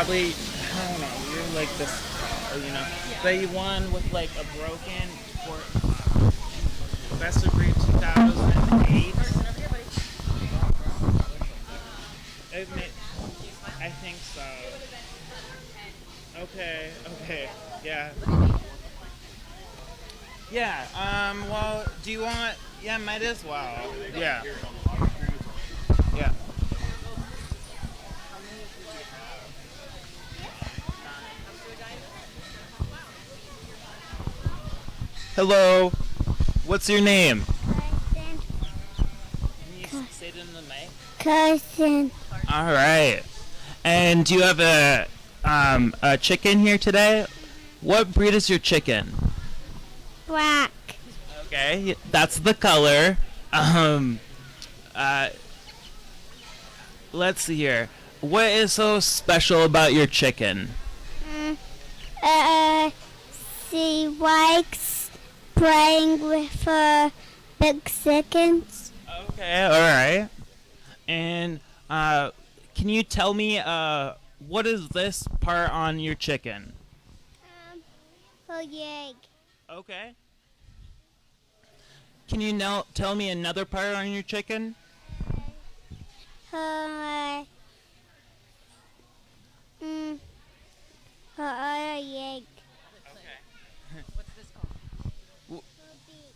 probably, I don't know, you're like this, the one with like a broken best of breed 2008. I think so. Okay, yeah. Yeah, well, do you want, yeah, might as well. Yeah. Yeah. Hello, what's your name? Cousin. Can you say it in the mic? Cousin. All right. And do you have a chicken here today? What breed is your chicken? Black. Okay, that's the color. Uh, let's see here. What is so special about your chicken? Mm, uh, she likes playing with her big chickens. Okay, all right. And can you tell me what is this part on your chicken? Her egg. Okay. Can you now tell me another part on your chicken? Her, her other egg. Okay. Her beak.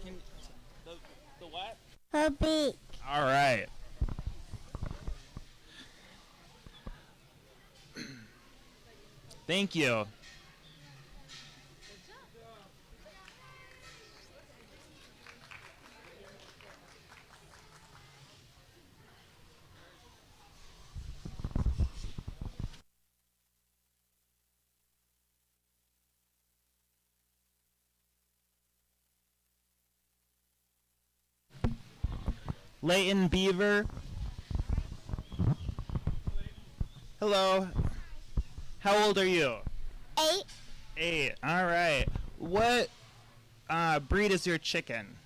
Can, the what? Her beak. All right. Thank you. Leighton Beaver. Hello. How old are you? 8. 8. All right. What breed is your chicken?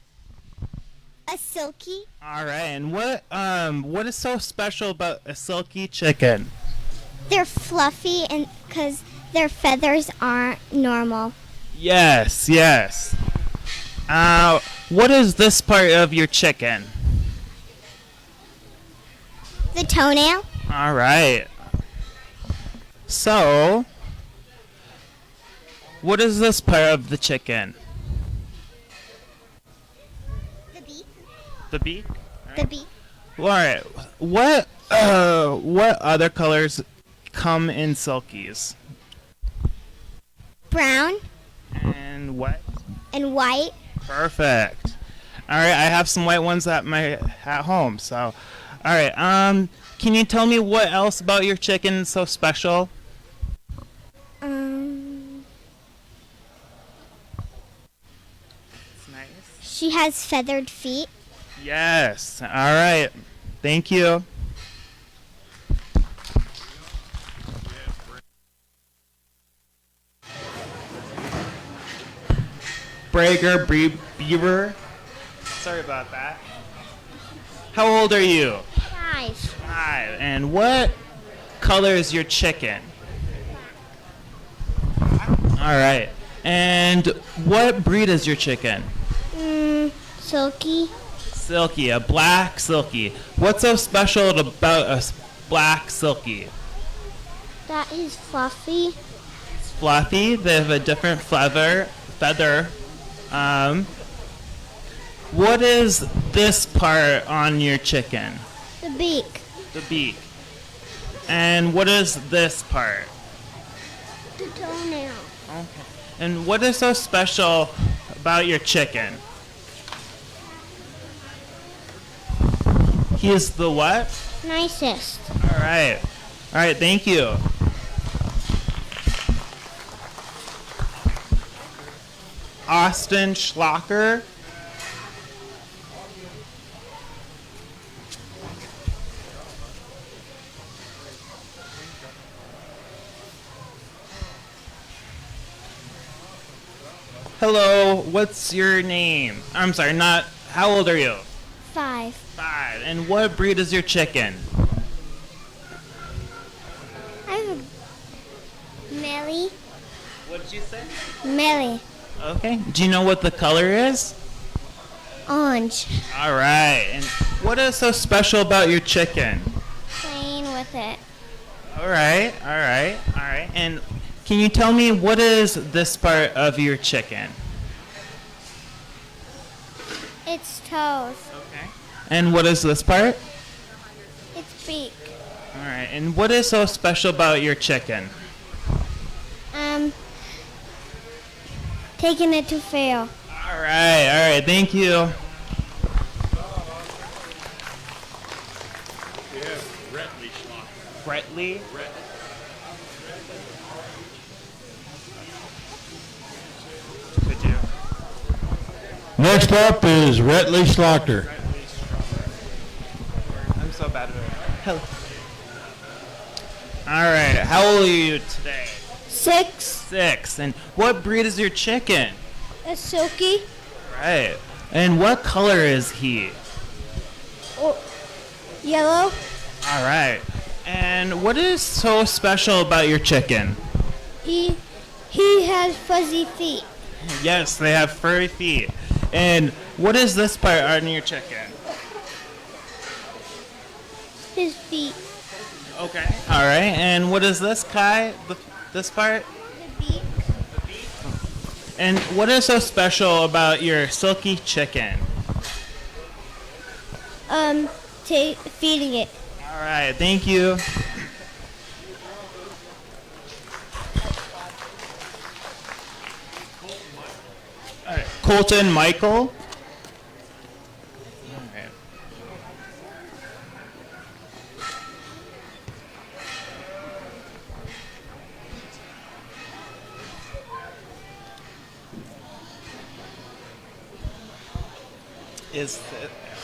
A silky. All right. And what is so special about a silky chicken? They're fluffy and because their feathers aren't normal. Yes, yes. What is this part of your chicken? The toenail. All right. So, what is this part of the chicken? The beak. The beak? The beak. All right. What other colors come in silkies? Brown And what? and white. Perfect. All right, I have some white ones at home. So, all right. Can you tell me what else about your chicken is so special? It's nice. She has feathered feet. Yes. All right. Thank you. Beaver. Sorry about that. How old are you? 5. 5. And what color is your chicken? All right. And what breed is your chicken? Silky. Silky, a black silky. What's so special about a black silky? That is fluffy. It's fluffy. They have a different feather. What is this part on your chicken? The beak. The beak. And what is this part? The toenail. Okay. And what is so special about your chicken? He is the what? Nicest. All right. All right, thank you. Austin Schlocker. Hello, what's your name? I'm sorry, not, how old are you? 5. 5. And what breed is your chicken? I have a Melly. What did you say? Melly. Okay. Do you know what the color is? Orange. All right. And what is so special about your chicken? Playing with it. All right. All right. All right. And can you tell me what is this part of your chicken? Its toes. Okay. And what is this part? Its beak. All right. And what is so special about your chicken? Taking it to fail. All right. All right. Thank you. Bretley. Could you? Next up is Retley Schlochter. I'm so bad at it. Hello. All right. How old are you today? 6. 6. And what breed is your chicken? A silky. Right. And what color is he? Yellow. All right. And what is so special about your chicken? He has fuzzy feet. Yes, they have furry feet. And what is this part on your chicken? His feet. Okay. All right. And what is this, Kai? This part? The beak. And what is so special about your silky chicken? Feeding it. All right. Thank you. All right. Colton Michael. All right.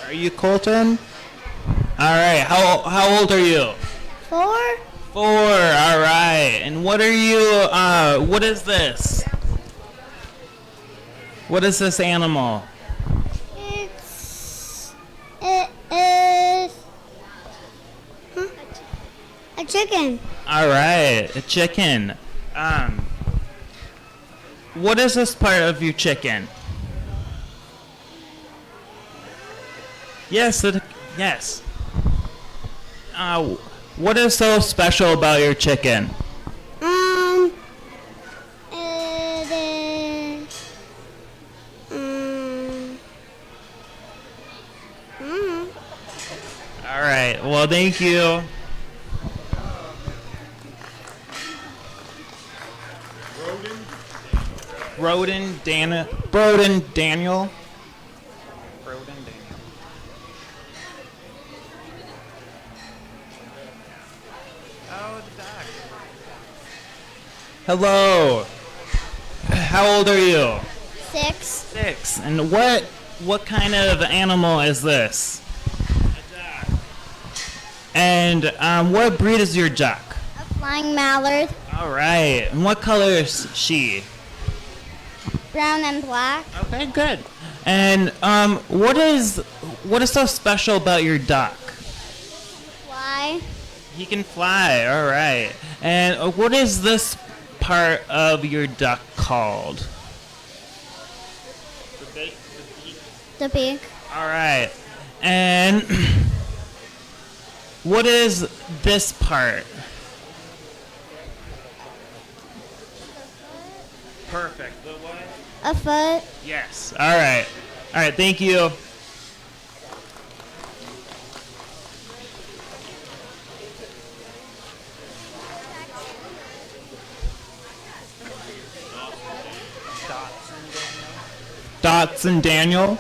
Are you Colton? All right. How old are you? 4. 4. All right. And what are you? What is this? What is this animal? It is a chicken. All right, a chicken. What is this part of your chicken? Yes. Yes. What is so special about your chicken? It is. All right. Well, thank you. Broden Daniel. Oh, the dog. Hello. How old are you? 6. 6. And what kind of animal is this? A duck. And what breed is your duck? A flying mallard. All right. And what color is she? Brown and black. Okay, good. And what is so special about your duck? Fly. He can fly. All right. And what is this part of your duck called? The beak. All right. And what is this part? Perfect. The what? A foot. Yes. All right. All right. Thank you. Dots and Daniel.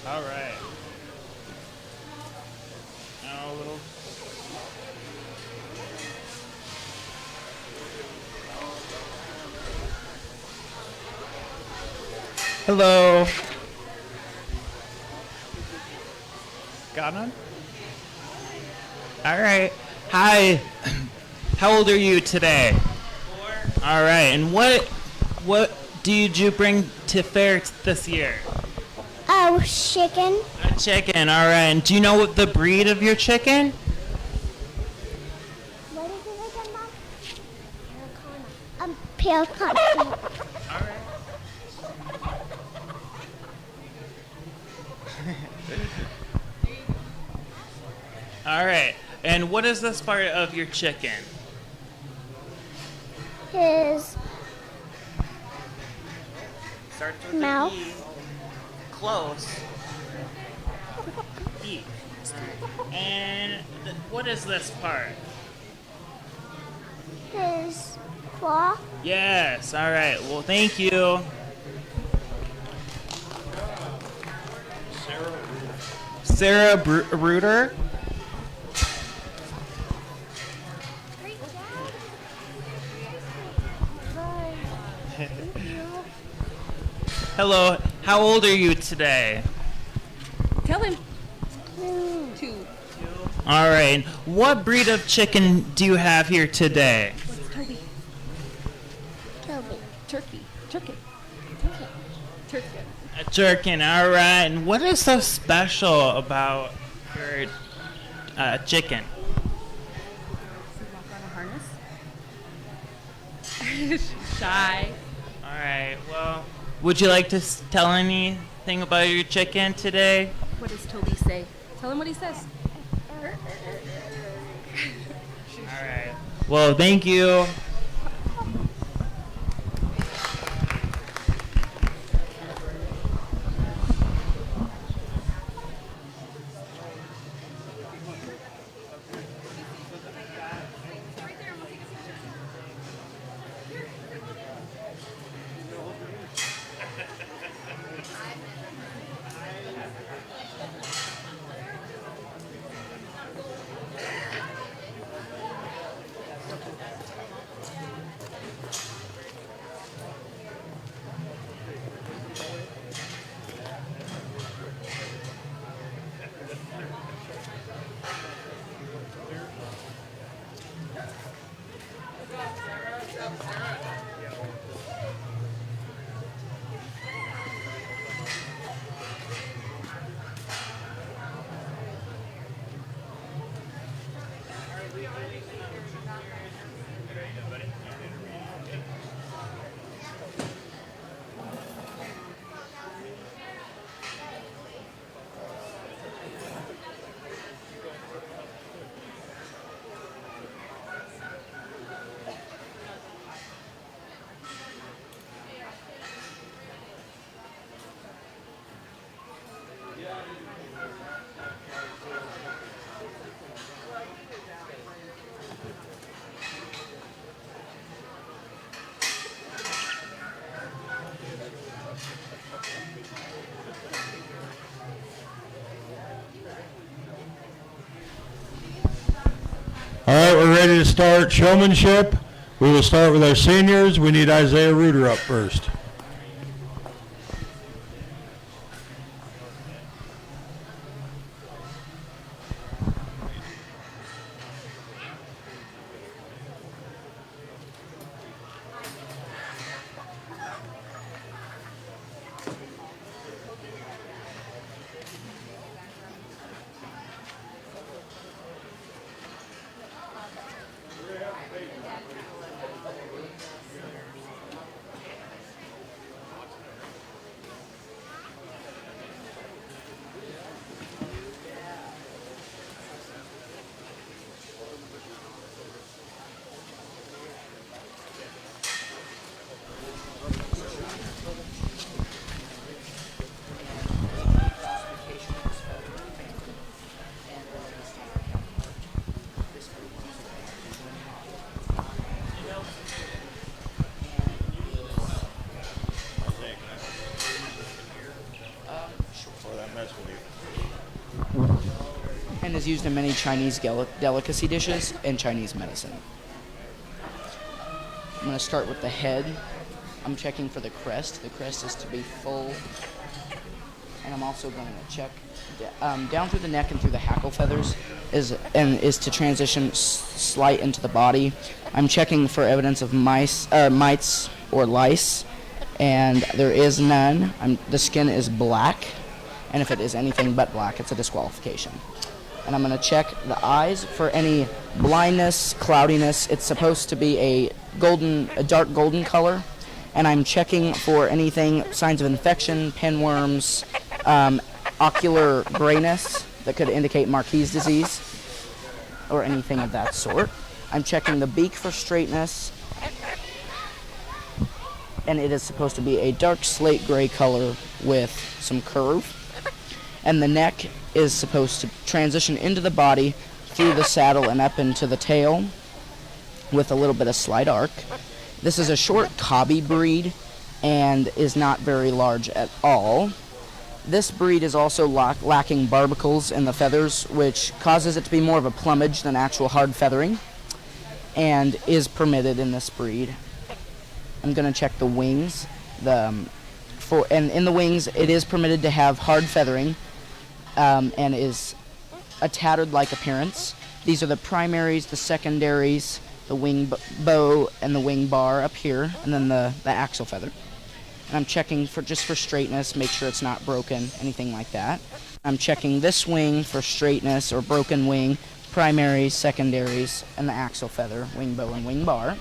All right. Now a little. Hello. Got on? All right. Hi. How old are you today? 4. All right. And what did you bring to fair this year? Oh, chicken. A chicken. All right. And do you know what the breed of your chicken? pale coffee. All right. And what is this part of your chicken? His Starts with mouth. an E. Close. E. And what is this part? His claw. Yes. All right. Well, thank you. Sarah Bruder. Hello. How old are you today? Tell him. 2. All right. What breed of chicken do you have here today? What's Toby? Toby. Turkey. Turkey. Turkey. A chicken. All right. And what is so special about your chicken? Does he walk on a harness? Shy. All right. Well, would you like to tell anything about your chicken today? What does Toby say? Tell him what he says. All right. Well, thank you. All right, we're ready to start showmanship. We will start with our seniors. We need Isaiah Reuter up first. And is used in many Chinese delicacy dishes and Chinese medicine. I'm going to start with the head. I'm checking for the crest. The crest is to be full. And I'm also going to check down through the neck and through the hackle feathers is to transition slight into the body. I'm checking for evidence of mites or lice, and there is none. The skin is black, and if it is anything but black, it's a disqualification. And I'm going to check the eyes for any blindness, cloudiness. It's supposed to be a dark golden color. And I'm checking for anything, signs of infection, pinworms, ocular grayness that could indicate Marquise disease or anything of that sort. I'm checking the beak for straightness, and it is supposed to be a dark slate gray color with some curve. And the neck is supposed to transition into the body through the saddle and up into the tail with a little bit of slight arc. This is a short cobby breed and is not very large at all. This breed is also lacking barbicles in the feathers, which causes it to be more of a plumage than actual hard feathering, and is permitted in this breed. I'm going to check the wings. And in the wings, it is permitted to have hard feathering, and is a tattered-like appearance. These are the primaries, the secondaries, the wing bow, and the wing bar up here, and then the axle feather. And I'm checking for straightness, make sure it's not broken, anything like that. I'm checking this wing for straightness or broken wing, primaries, secondaries, and the axle feather, wing bow and wing bar.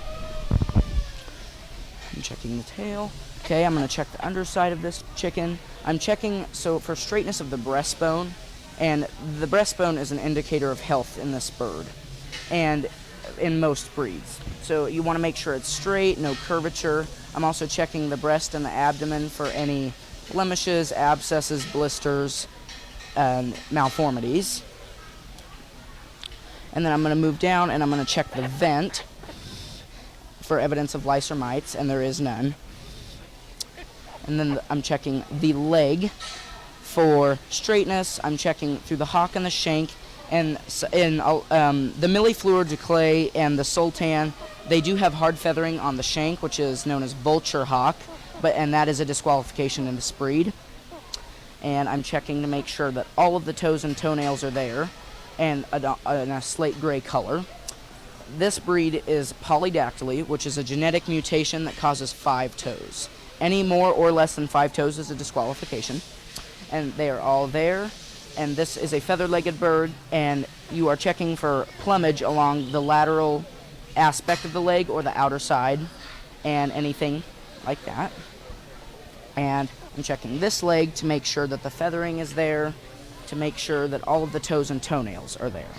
I'm checking the tail. Okay, I'm going to check the underside of this chicken. I'm checking for straightness of the breastbone, and the breastbone is an indicator of health in this bird, and in most breeds. So you want to make sure it's straight, no curvature. I'm also checking the breast and the abdomen for any blemishes, abscesses, blisters, and malformities. And then I'm going to move down and I'm going to check the vent for evidence of lice or mites, and there is none. And then I'm checking the leg for straightness. I'm checking through the hock and the shank, and the millifleur du clay and the sultan, they do have hard feathering on the shank, which is known as vulture hock, and that is a disqualification in this breed. And I'm checking to make sure that all of the toes and toenails are there, and in a slate gray color. This breed is polydactyly, which is a genetic mutation that causes 5 toes. Any more or less than 5 toes is a disqualification. And they are all there. And this is a feather-legged bird, and you are checking for plumage along the lateral aspect of the leg or the outer side and anything like that. And I'm checking this leg to make sure that the feathering is there, to make sure that all of the toes and toenails are there.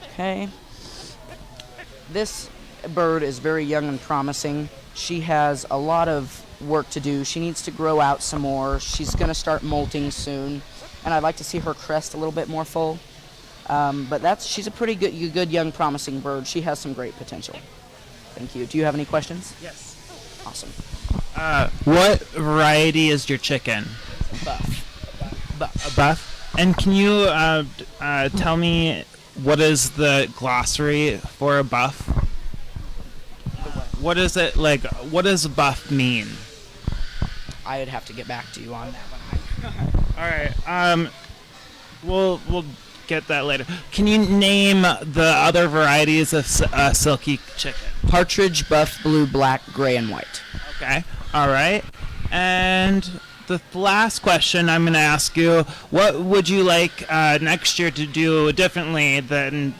Okay. This bird is very young and promising. She has a lot of work to do. She needs to grow out some more. She's going to start molting soon, and I'd like to see her crest a little bit more full. But she's a pretty good young promising bird. She has some great potential. Thank you. Do you have any questions? Yes. Awesome. What variety is your chicken? Buff. A buff? And can you tell me what is the glossary for a buff? What is it like? What does buff mean? I would have to get back to you on that one. All right. We'll get that later. Can you name the other varieties of silky chicken? Partridge, buff, blue, black, gray, and white. Okay. All right. And the last question I'm going to ask you: what would you like next year to do differently than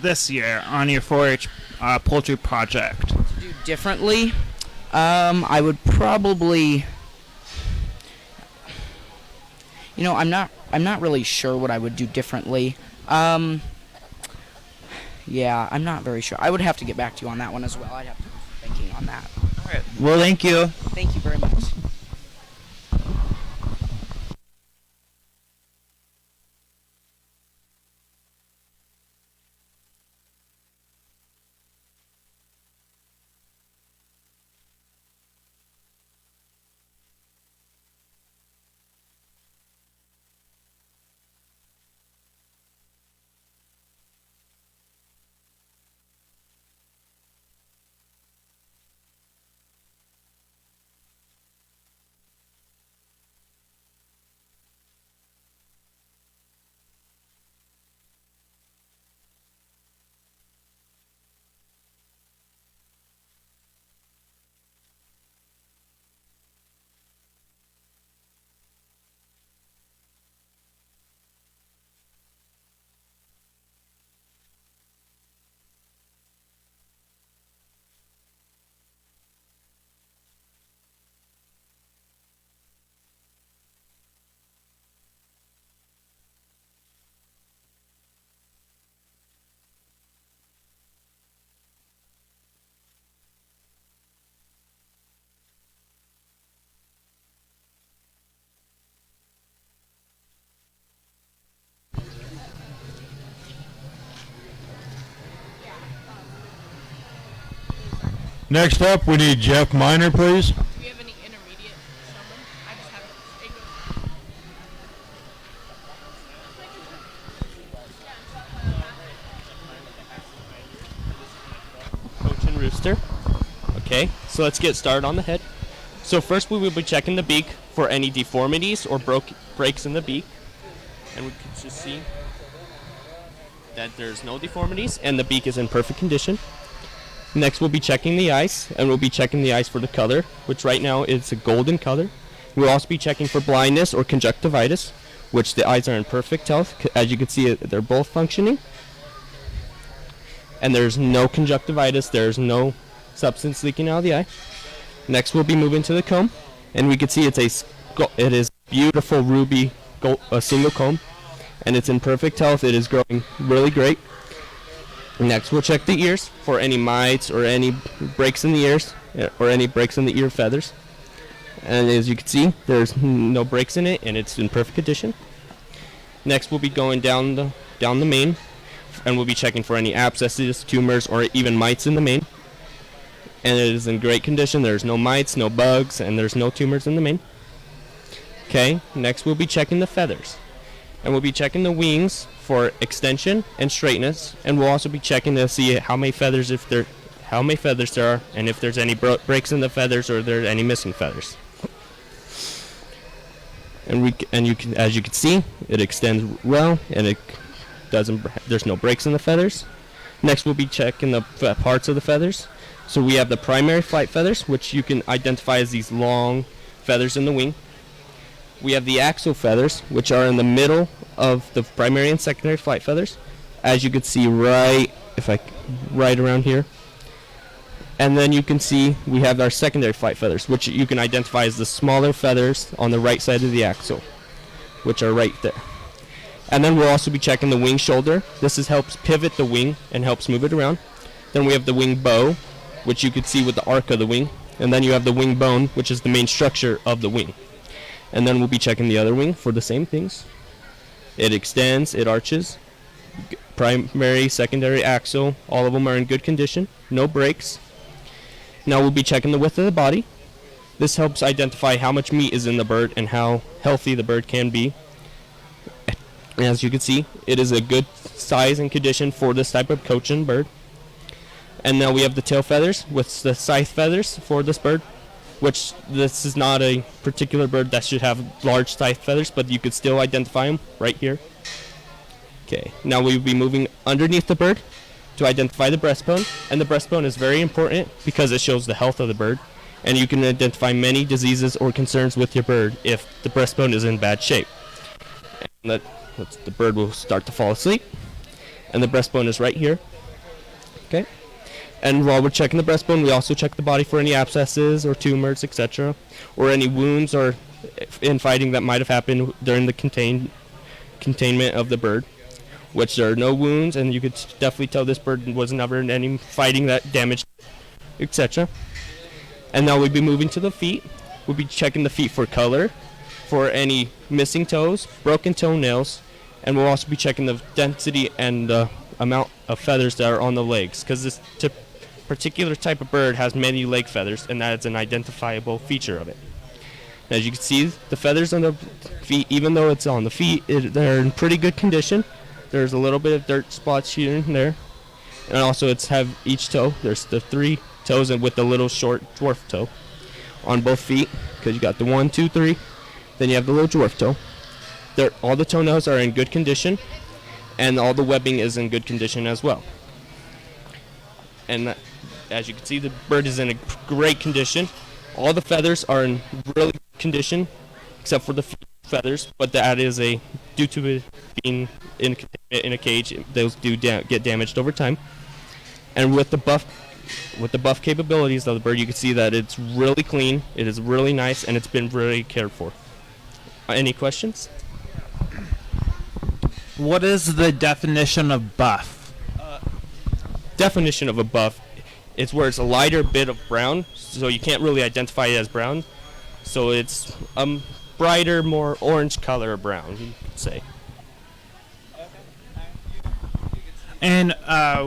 this year on your 4-H poultry project? Do differently? I would probably. I'm not really sure what I would do differently. Yeah, I'm not very sure. I would have to get back to you on that one as well. I'd have to be thinking on that. All right. Well, thank you. Thank you very much. Next up, we need Jeff Miner, please. Do we have any intermediate showmen? I just have Coach and Rooster. Okay, so let's get started on the head. So first we will be checking the beak for any deformities or breaks in the beak. And we can just see that there's no deformities and the beak is in perfect condition. Next we'll be checking the eyes, and we'll be checking the eyes for the color, which right now is a golden color. We'll also be checking for blindness or conjunctivitis, which the eyes are in perfect health. As you can see, they're both functioning. And there's no conjunctivitis, there's no substance leaking out of the eye. Next we'll be moving to the comb, and we can see it is beautiful ruby a single comb, and it's in perfect health. It is growing really great. Next we'll check the ears for any mites or any breaks in the ears or any breaks in the ear feathers. And as you can see, there's no breaks in it and it's in perfect condition. Next we'll be going down the mane, and we'll be checking for any abscesses, tumors, or even mites in the mane. And it is in great condition. There's no mites, no bugs, and there's no tumors in the mane. Okay, next we'll be checking the feathers. And we'll be checking the wings for extension and straightness, and we'll also be checking to see how many feathers there are, and if there's any breaks in the feathers or there are any missing feathers. And as you can see, it extends well, and there's no breaks in the feathers. Next we'll be checking the parts of the feathers. So we have the primary flight feathers, which you can identify as these long feathers in the wing. We have the axil feathers, which are in the middle of the primary and secondary flight feathers, as you can see right around here. And then you can see we have our secondary flight feathers, which you can identify as the smaller feathers on the right side of the axil, which are right there. And then we'll also be checking the wing shoulder. This helps pivot the wing and helps move it around. Then we have the wing bow, which you can see with the arc of the wing. And then you have the wing bone, which is the main structure of the wing. And then we'll be checking the other wing for the same things. It extends, it arches, primary, secondary, axil, all of them are in good condition, no breaks. Now we'll be checking the width of the body. This helps identify how much meat is in the bird and how healthy the bird can be. And as you can see, it is a good size and condition for this type of cochin bird. And now we have the tail feathers with the scythe feathers for this bird, which this is not a particular bird that should have large scythe feathers, but you could still identify them right here. Okay, now we'll be moving underneath the bird to identify the breastbone, and the breastbone is very important because it shows the health of the bird, and you can identify many diseases or concerns with your bird if the breastbone is in bad shape. And the bird will start to fall asleep, and the breastbone is right here. Okay. And while we're checking the breastbone, we also check the body for any abscesses or tumors, etc., or any wounds or infighting that might have happened during the containment of the bird, which there are no wounds, and you could definitely tell this bird was never in any fighting that damaged, etc. And now we'll be moving to the feet. We'll be checking the feet for color, for any missing toes, broken toenails, and we'll also be checking the density and the amount of feathers that are on the legs, because this particular type of bird has many leg feathers, and that is an identifiable feature of it. As you can see, the feathers on the feet, even though it's on the feet, they're in pretty good condition. There's a little bit of dirt spots here and there, and also it's have each toe. There's the 3 toes and with the little short dwarf toe on both feet, because you got the 1, 2, 3. Then you have the little dwarf toe. All the toenails are in good condition, and all the webbing is in good condition as well. And as you can see, the bird is in a great condition. All the feathers are in really good condition, except for the feathers, but that is due to it being in a cage, those do get damaged over time. And with the buff capabilities of the bird, you can see that it's really clean, it is really nice, and it's been really cared for. Any questions? What is the definition of buff? Definition of a buff, it's where it's a lighter bit of brown, so you can't really identify it as brown. So it's brighter, more orange color of brown, you could say. And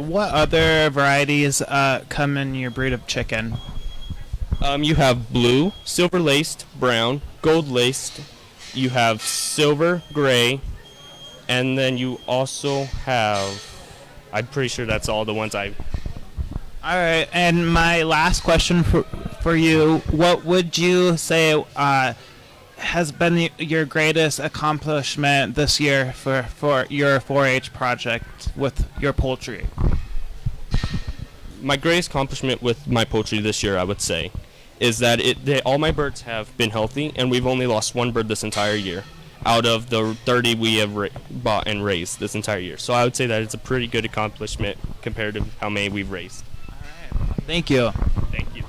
what other varieties come in your breed of chicken? You have blue, silver laced, brown, gold laced. You have silver, gray, and then you also have. I'm pretty sure that's all the ones I. All right, and my last question for you: what would you say has been your greatest accomplishment this year for your 4-H project with your poultry? My greatest accomplishment with my poultry this year, I would say, is that all my birds have been healthy, and we've only lost one bird this entire year out of the 30 we have bought and raised this entire year. So I would say that it's a pretty good accomplishment compared to how many we've raised. Thank you. Thank you.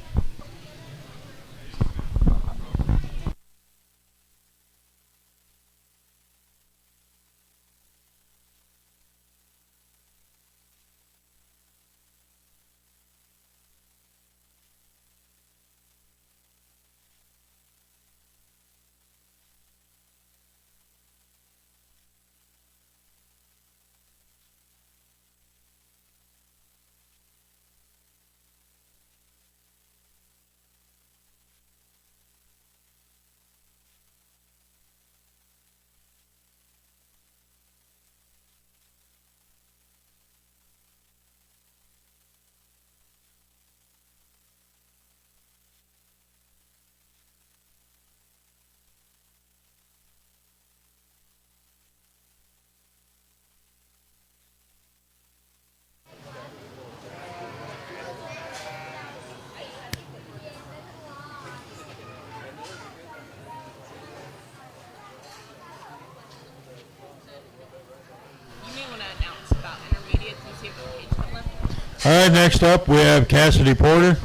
You may want to announce about intermediates and see if the page got left. All right, next up we have Cassidy Porter. So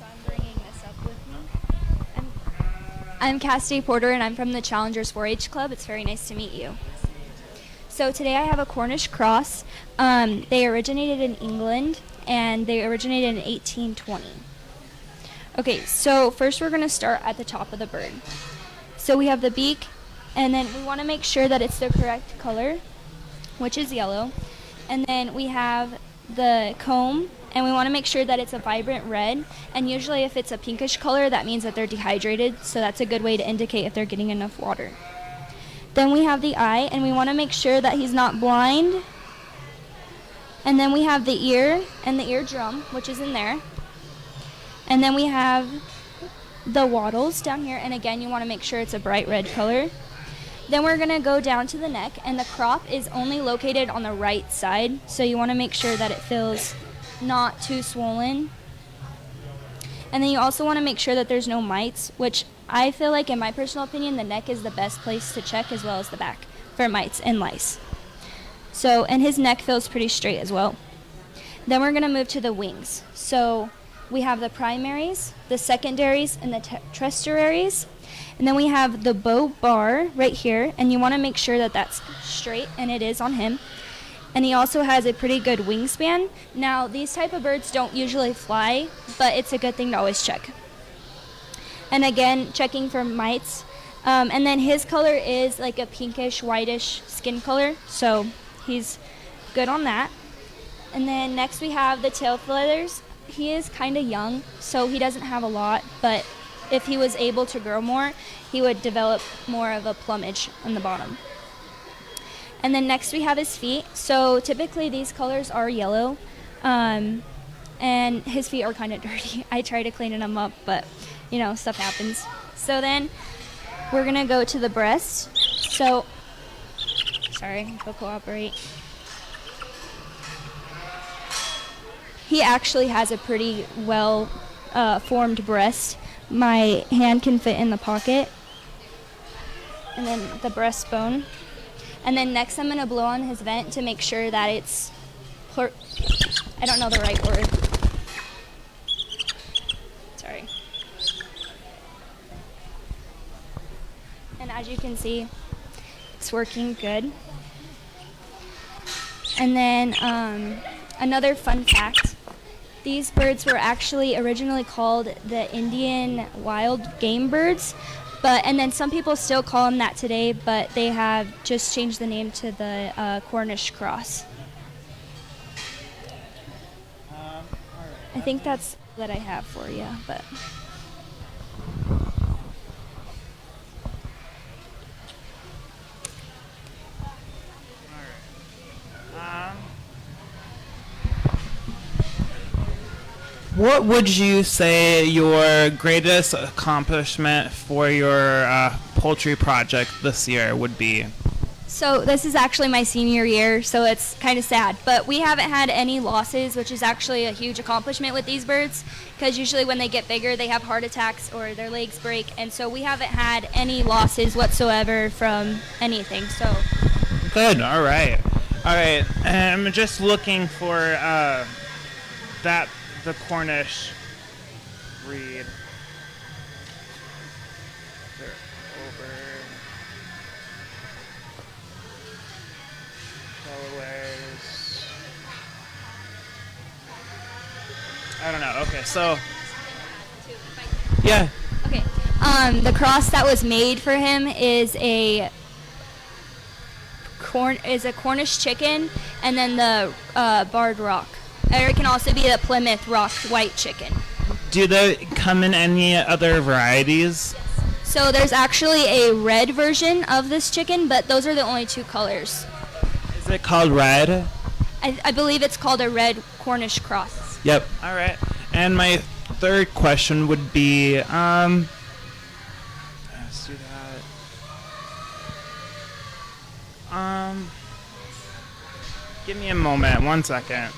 I'm bringing this up with me. I'm Cassidy Porter, and I'm from the Challengers 4-H Club. It's very nice to meet you. So today I have a Cornish cross. They originated in England, and they originated in 1820. Okay, so first we're going to start at the top of the bird. So we have the beak, and then we want to make sure that it's the correct color, which is yellow. And then we have the comb, and we want to make sure that it's a vibrant red. And usually if it's a pinkish color, that means that they're dehydrated, so that's a good way to indicate if they're getting enough water. Then we have the eye, and we want to make sure that he's not blind. And then we have the ear and the eardrum, which is in there. And then we have the wattles down here, and again, you want to make sure it's a bright red color. Then we're going to go down to the neck, and the crop is only located on the right side, so you want to make sure that it feels not too swollen. And then you also want to make sure that there's no mites, which I feel like, in my personal opinion, the neck is the best place to check, as well as the back, for mites and lice. So, and his neck feels pretty straight as well. Then we're going to move to the wings. So we have the primaries, the secondaries, and the tertiaries. And then we have the bow bar right here, and you want to make sure that that's straight, and it is on him. And he also has a pretty good wingspan. Now, these type of birds don't usually fly, but it's a good thing to always check. And again, checking for mites. And then his color is like a pinkish, whitish skin color, so he's good on that. And then next we have the tail feathers. He is kind of young, so he doesn't have a lot, but if he was able to grow more, he would develop more of a plumage on the bottom. And then next we have his feet. So typically these colors are yellow, and his feet are kind of dirty. I try to clean them up, but you know, stuff happens. So then we're gonna go to the breast. So, sorry, go cooperate. He actually has a pretty well formed breast. My hand can fit in the pocket. And then the breastbone. And then next I'm gonna blow on his vent to make sure that it's, I don't know the right word. Sorry. And as you can see, it's working good. And then another fun fact, these birds were actually originally called the Indian wild game birds, But and then some people still call them that today, but they have just changed the name to the Cornish cross. I think that's that I have for you, but. What would you say your greatest accomplishment for your poultry project this year would be? So this is actually my senior year, so it's kind of sad. But we haven't had any losses, which is actually a huge accomplishment with these birds, because usually when they get bigger, they have heart attacks or their legs break, and so we haven't had any losses whatsoever from anything. So. Good. All right. I'm just looking for the Cornish breed. They're over. Delawares. I don't know. Okay, so yeah. Okay. The cross that was made for him is a Cornish chicken, and then the barred rock. Or it can also be the Plymouth Rock white chicken. Do they come in any other varieties? So there's actually a red version of this chicken, but those are the only two colors. Is it called red? I believe it's called a red Cornish cross. Yep. All right. And my third question would be, let's do that. Give me a moment. 1 second.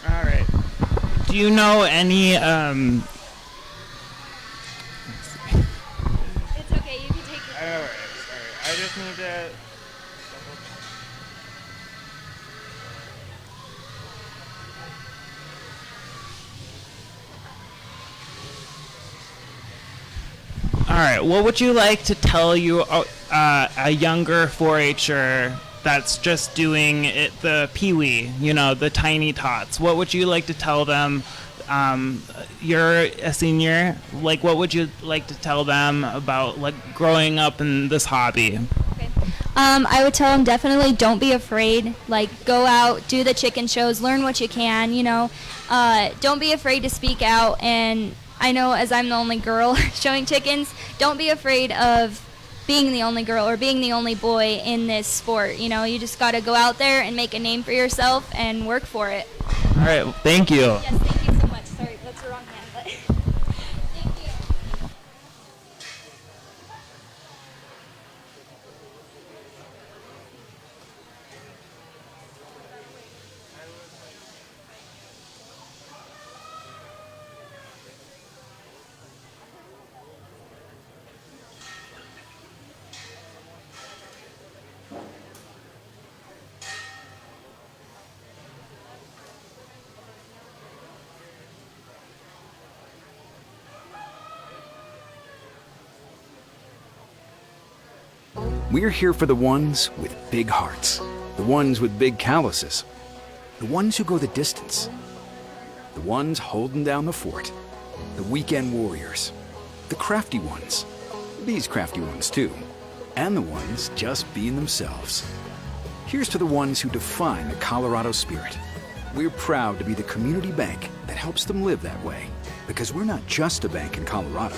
All right. Do you know any It's okay, you can take your all right. I just need to All right. What would you like to tell a younger 4-H'er that's just doing it, the peewee, the tiny tots? What would you like to tell them? You're a senior. Like, what would you like to tell them about growing up in this hobby? Okay. I would tell them definitely don't be afraid. Like, go out, do the chicken shows, learn what you can. Don't be afraid to speak out. And I know, as I'm the only girl showing chickens, don't be afraid of being the only girl or being the only boy in this sport. You just got to go out there and make a name for yourself and work for it. All right. Thank you. Yes, thank you so much. Sorry, that's the wrong hand, but thank you. We're here for the ones with big hearts, the ones with big calluses, the ones who go the distance, the ones holding down the fort, the weekend warriors, the crafty ones, these crafty ones too, and the ones just being themselves. Here's to the ones who define the Colorado spirit. We're proud to be the community bank that helps them live that way, because we're not just a bank in Colorado,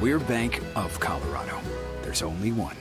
we're Bank of Colorado. There's only one.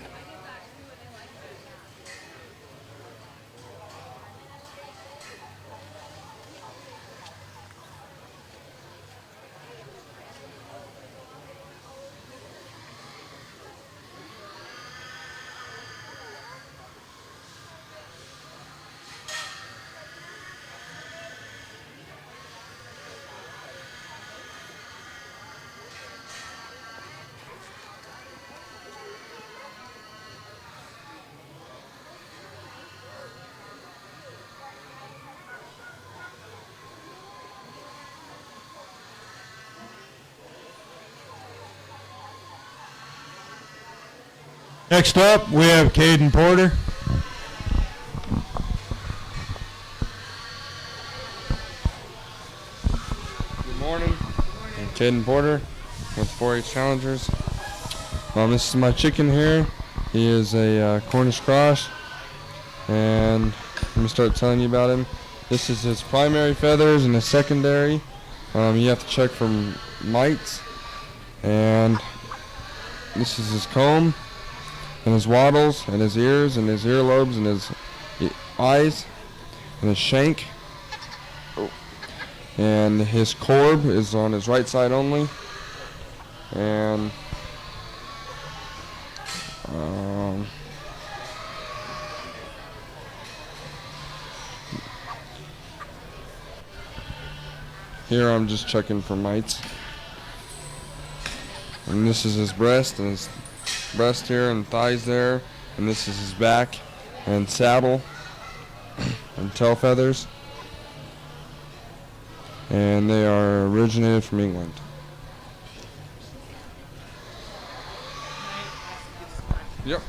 Next up, we have Caden Porter. Good morning. I'm Caden Porter with 4-H Challengers. This is my chicken here. He is a Cornish cross, and let me start telling you about him. This is his primary feathers and his secondary. You have to check for mites, and this is his comb and his wattles and his ears and his earlobes and his eyes and his shank. And his corb is on his right side only. And here I'm just checking for mites. And this is his breast, and his breast here and thighs there. And this is his back and saddle and tail feathers. And they are originated from England. Yep.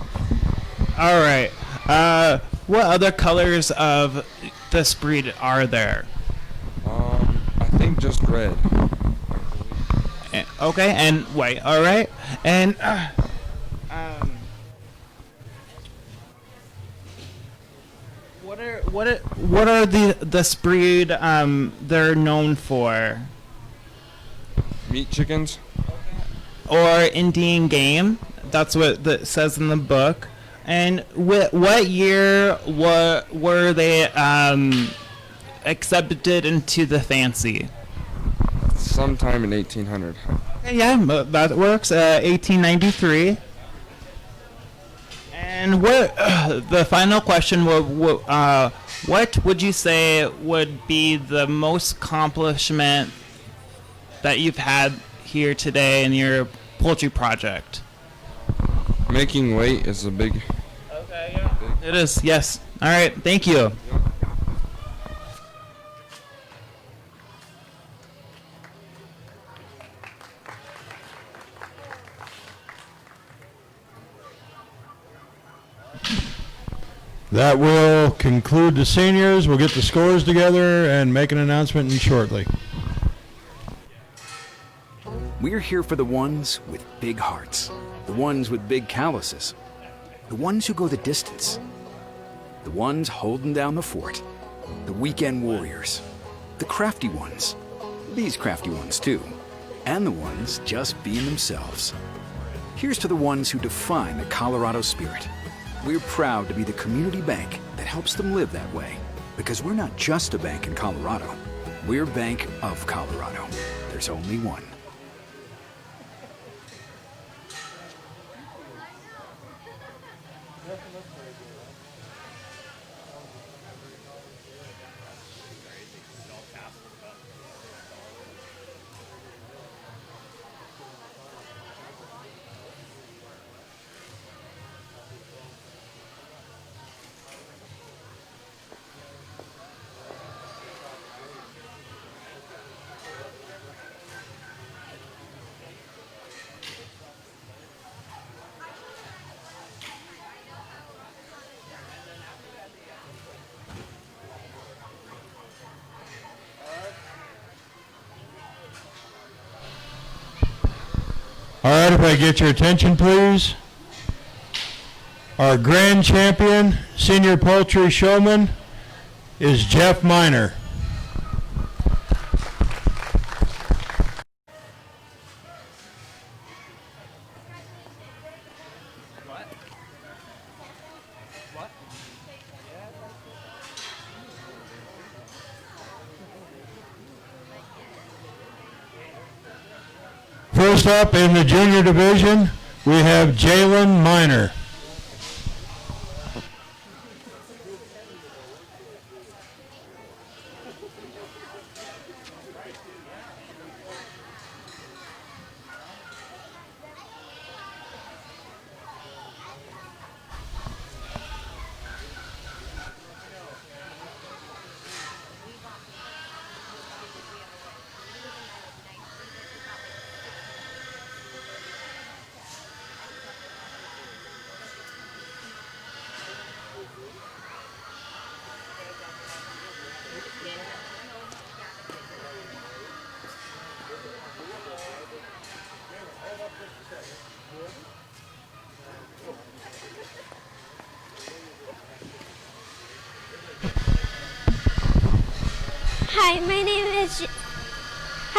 All right. What other colors of this breed are there? I think just red. Okay, and white. All right. And what are this breed they're known for? Meat chickens. Or Indian game? That's what it says in the book. And what year were they accepted into the fancy? Sometime in 1800. Okay, yeah, that works. 1893. And what the final question? What would you say would be the most accomplishment that you've had here today in your poultry project? Making weight is a big. Okay, yeah. It is. Yes. All right. Thank you. That will conclude the seniors. We'll get the scores together and make an announcement shortly. We're here for the ones with big hearts, the ones with big calluses, the ones who go the distance, the ones holding down the fort, the weekend warriors, the crafty ones, these crafty ones too, and the ones just being themselves. Here's to the ones who define the Colorado spirit. We're proud to be the community bank that helps them live that way, because we're not just a bank in Colorado. We're Bank of Colorado. There's only one. All right, if I get your attention, please. Our grand champion, senior poultry showman, is Jeff Miner. First up in the junior division, we have Jalen Miner.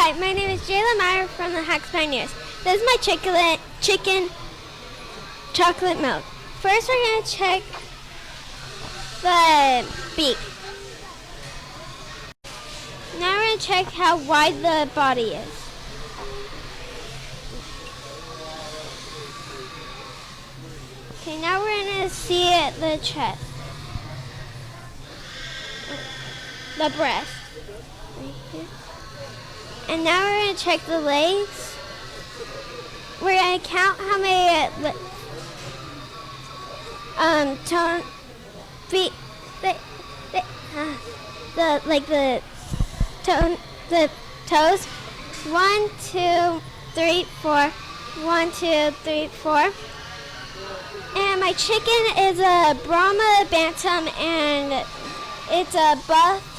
Hi, my name is Jayla Meyer from the Hacks Pioneers. This is my chicken chocolate milk. First, we're going to check the beak. Now we're going to check how wide the body is. Okay, now we're going to see the chest. The breast. Right here. And now we're going to check the legs. We're going to count how many the toes. 1, 2, 3, 4. 1, 2, 3, 4. And my chicken is a Brahma Bantam, and it's a buff,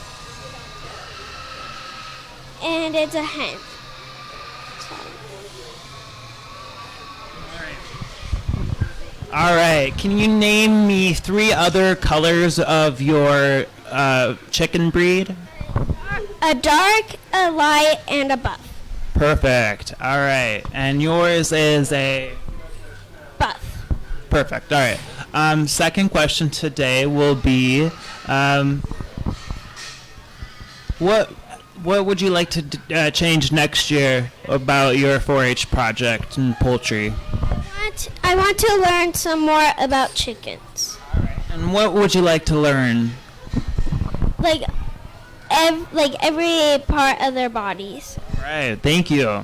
and it's a hen. All right. Can you name me 3 other colors of your chicken breed? A dark, a light, and a buff. Perfect. All right. And yours is a Buff. perfect. All right. Second question today will be, what would you like to change next year about your 4-H project in poultry? I want to learn some more about chickens. And what would you like to learn? Like every part of their bodies. All right. Thank you.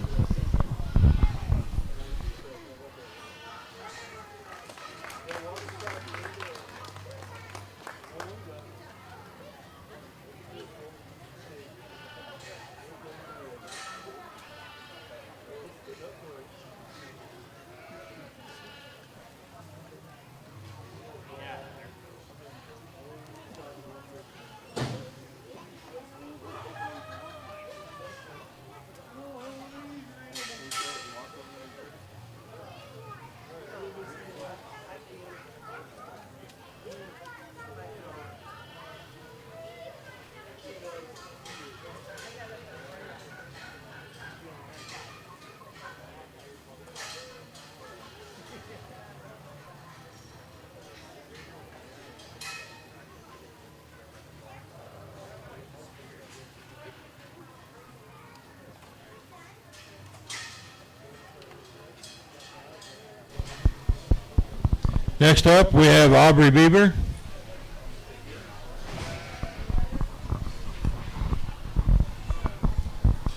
Next up, we have Aubrey Bieber.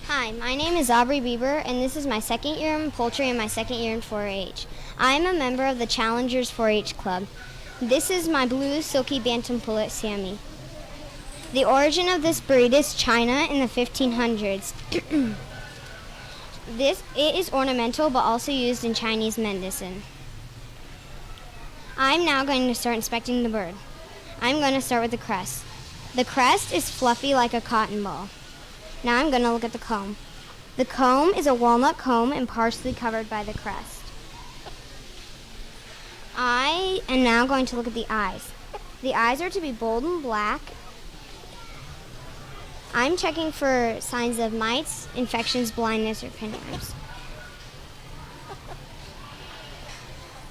Hi, my name is Aubrey Bieber, and this is my second year in poultry and my second year in 4-H. I am a member of the Challengers 4-H Club. This is my blue silky bantam pullet, Sammy. The origin of this breed is China in the 1500s. It is ornamental, but also used in Chinese medicine. I'm now going to start inspecting the bird. I'm going to start with the crest. The crest is fluffy like a cotton ball. Now I'm going to look at the comb. The comb is a walnut comb and partially covered by the crest. I am now going to look at the eyes. The eyes are to be bold and black. I'm checking for signs of mites, infections, blindness, or pinworms.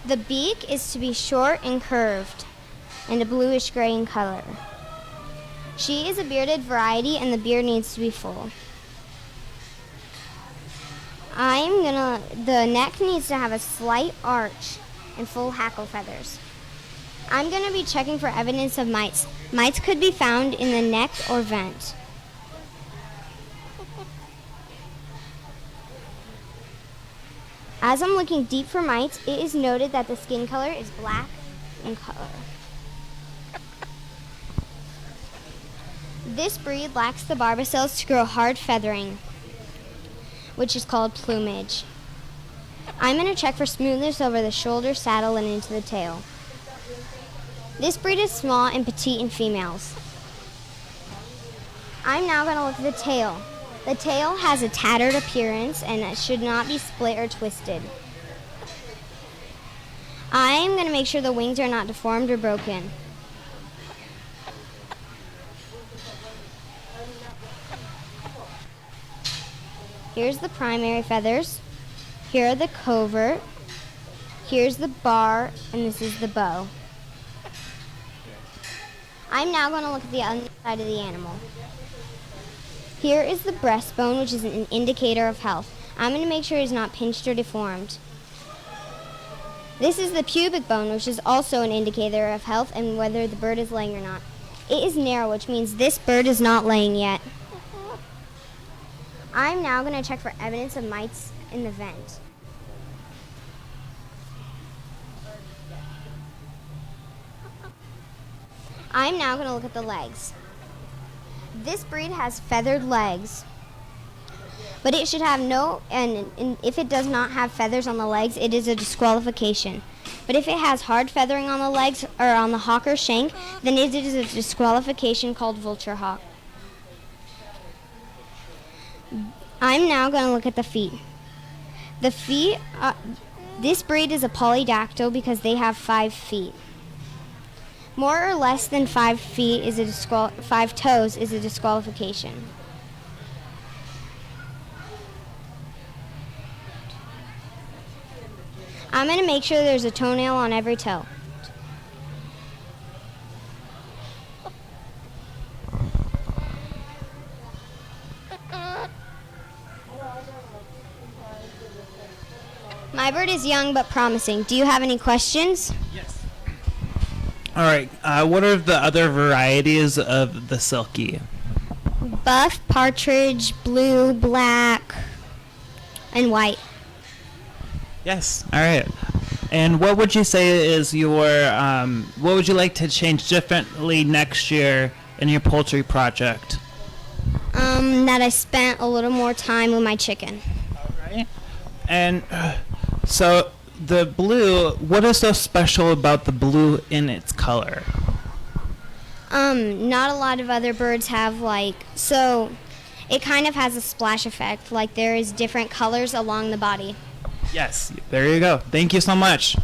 The beak is to be short and curved and a bluish gray in color. She is a bearded variety and the beard needs to be full. The neck needs to have a slight arch and full hackle feathers. I'm going to be checking for evidence of mites. Mites could be found in the neck or vent. As I'm looking deep for mites, it is noted that the skin color is black in color. This breed lacks the barbicels to grow hard feathering, which is called plumage. I'm going to check for smoothness over the shoulder, saddle, and into the tail. This breed is small and petite in females. I'm now going to look at the tail. The tail has a tattered appearance and it should not be split or twisted. I'm going to make sure the wings are not deformed or broken. Here's the primary feathers. Here are the covert. Here's the bar, and this is the bow. I'm now going to look at the underside of the animal. Here is the breastbone, which is an indicator of health. I'm going to make sure it's not pinched or deformed. This is the pubic bone, which is also an indicator of health and whether the bird is laying or not. It is narrow, which means this bird is not laying yet. I'm now going to check for evidence of mites in the vent. I'm now going to look at the legs. This breed has feathered legs, but it should have no, and if it does not have feathers on the legs, it is a disqualification. But if it has hard feathering on the legs or on the hock or shank, then it is a disqualification called vulture hawk. I'm now going to look at the feet. The feet, this breed is a polydactyl because they have 5 feet. More or less than 5 feet is a 5 toes is a disqualification. I'm going to make sure there's a toenail on every toe. My bird is young but promising. Do you have any questions? Yes. All right. What are the other varieties of the silkie? Buff, partridge, blue, black, and white. Yes. All right. And what would you say is your, what would you like to change differently next year in your poultry project? That I spent a little more time with my chicken. All right. And so the blue, what is so special about the blue in its color? Not a lot of other birds have so it kind of has a splash effect, like there is different colors along the body. Yes, there you go. Thank you so much.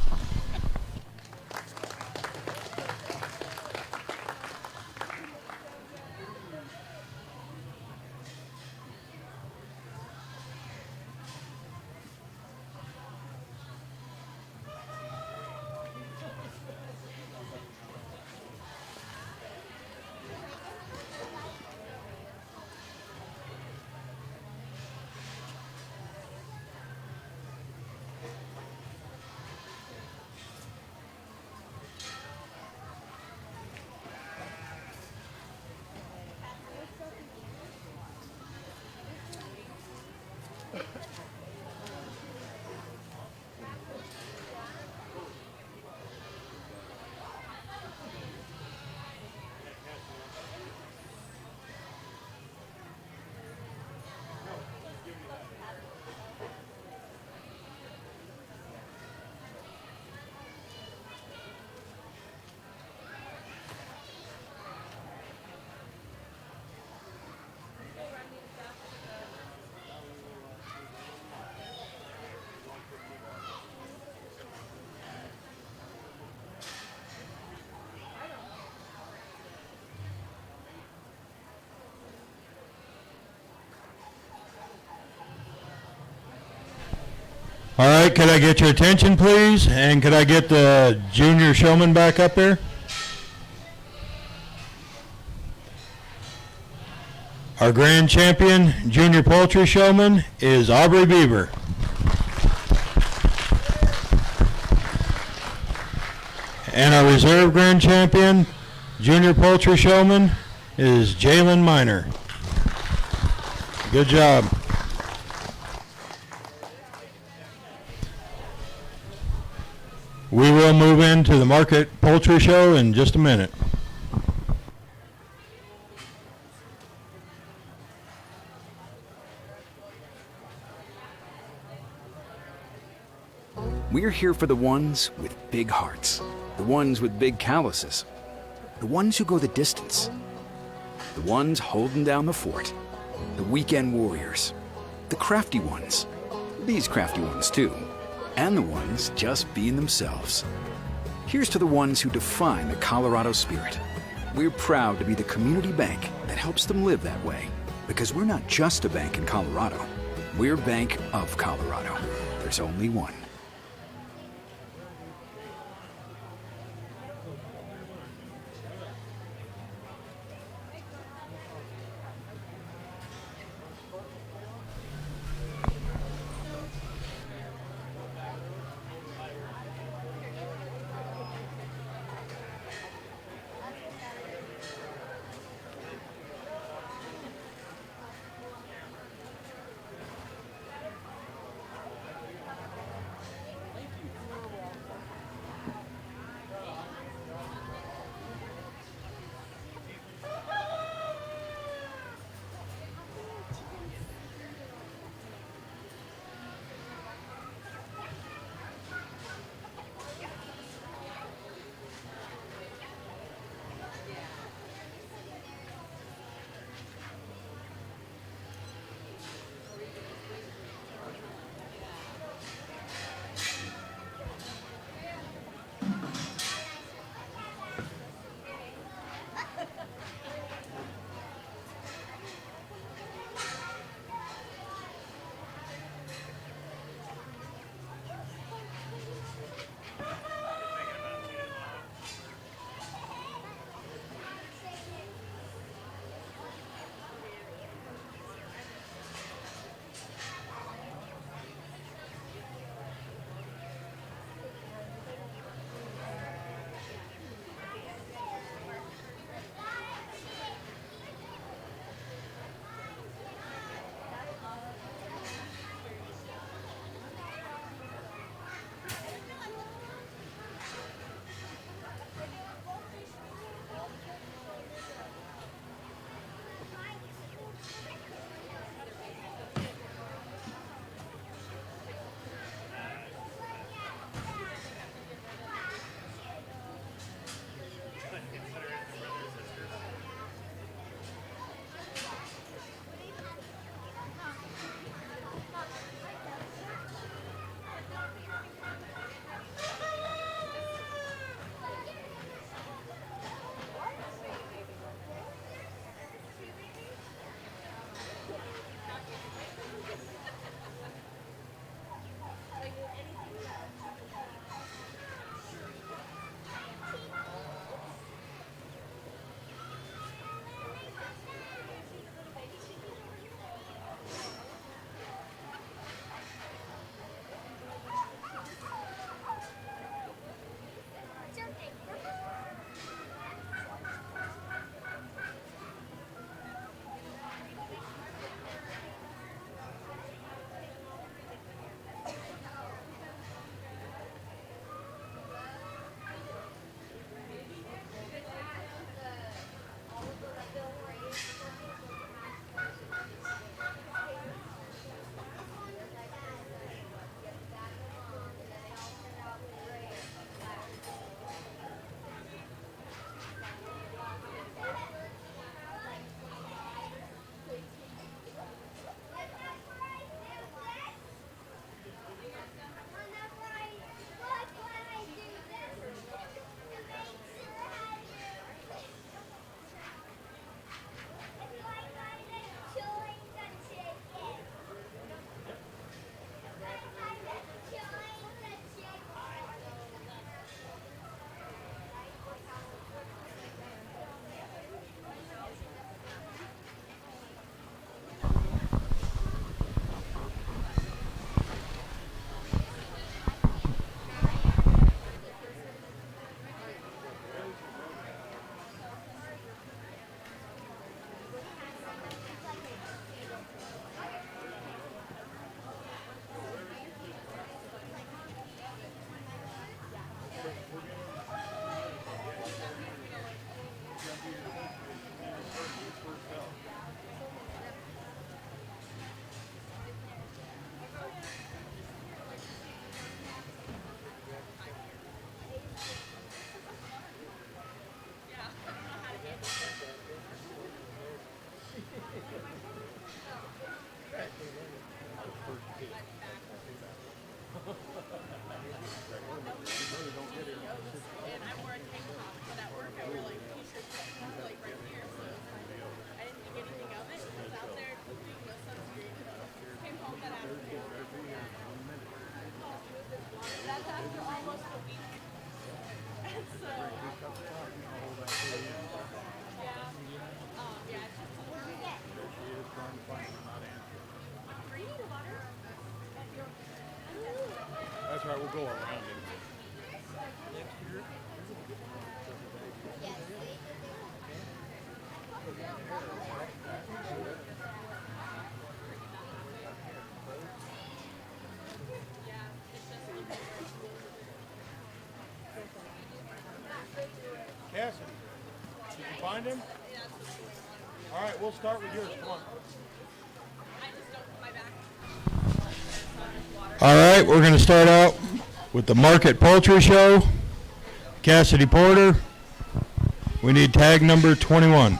All right, could I get your attention, please? And could I get the junior showman back up there? Our grand champion, junior poultry showman, is Aubrey Bieber. And our reserve grand champion, junior poultry showman, is Jalen Miner. Good job. We will move into the market poultry show in just a minute. We're here for the ones with big hearts, the ones with big calluses, the ones who go the distance, the ones holding down the fort, the weekend warriors, the crafty ones, these crafty ones too, and the ones just being themselves. Here's to the ones who define the Colorado spirit. We're proud to be the community bank that helps them live that way, because we're not just a bank in Colorado, We're Bank of Colorado. There's only one. That's right, we'll go around him. Cassidy, did you find him? All right, we'll start with yours. Come on. All right, we're going to start out with the Market Poultry Show. Cassidy Porter. We need tag number 21.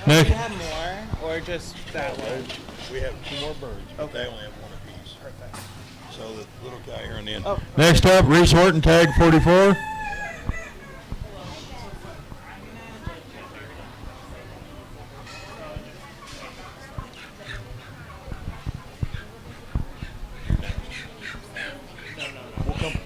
Do you have more, or just that one? We have 2 more birds, but Okay. they only have 1 apiece. Perfect. So the little guy here on the end. Oh. Next up, Reese Horton, tag 44. We'll come.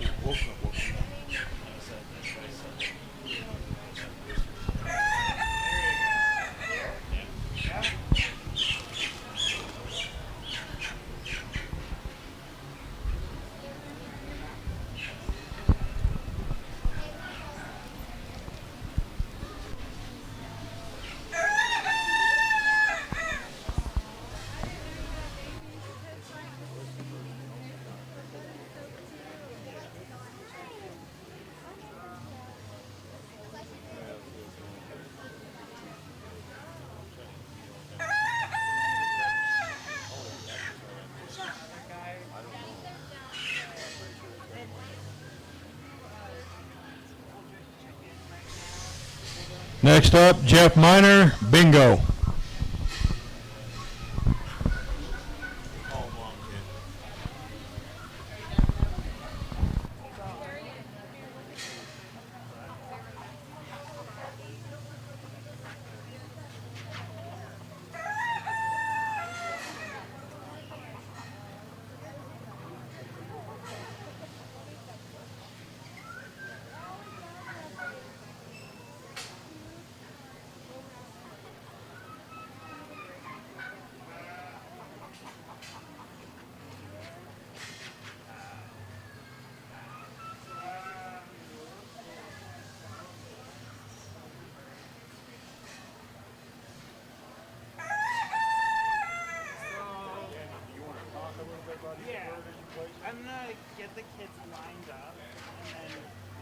Next up, Jeff Miner, bingo. I'm gonna get the kids lined up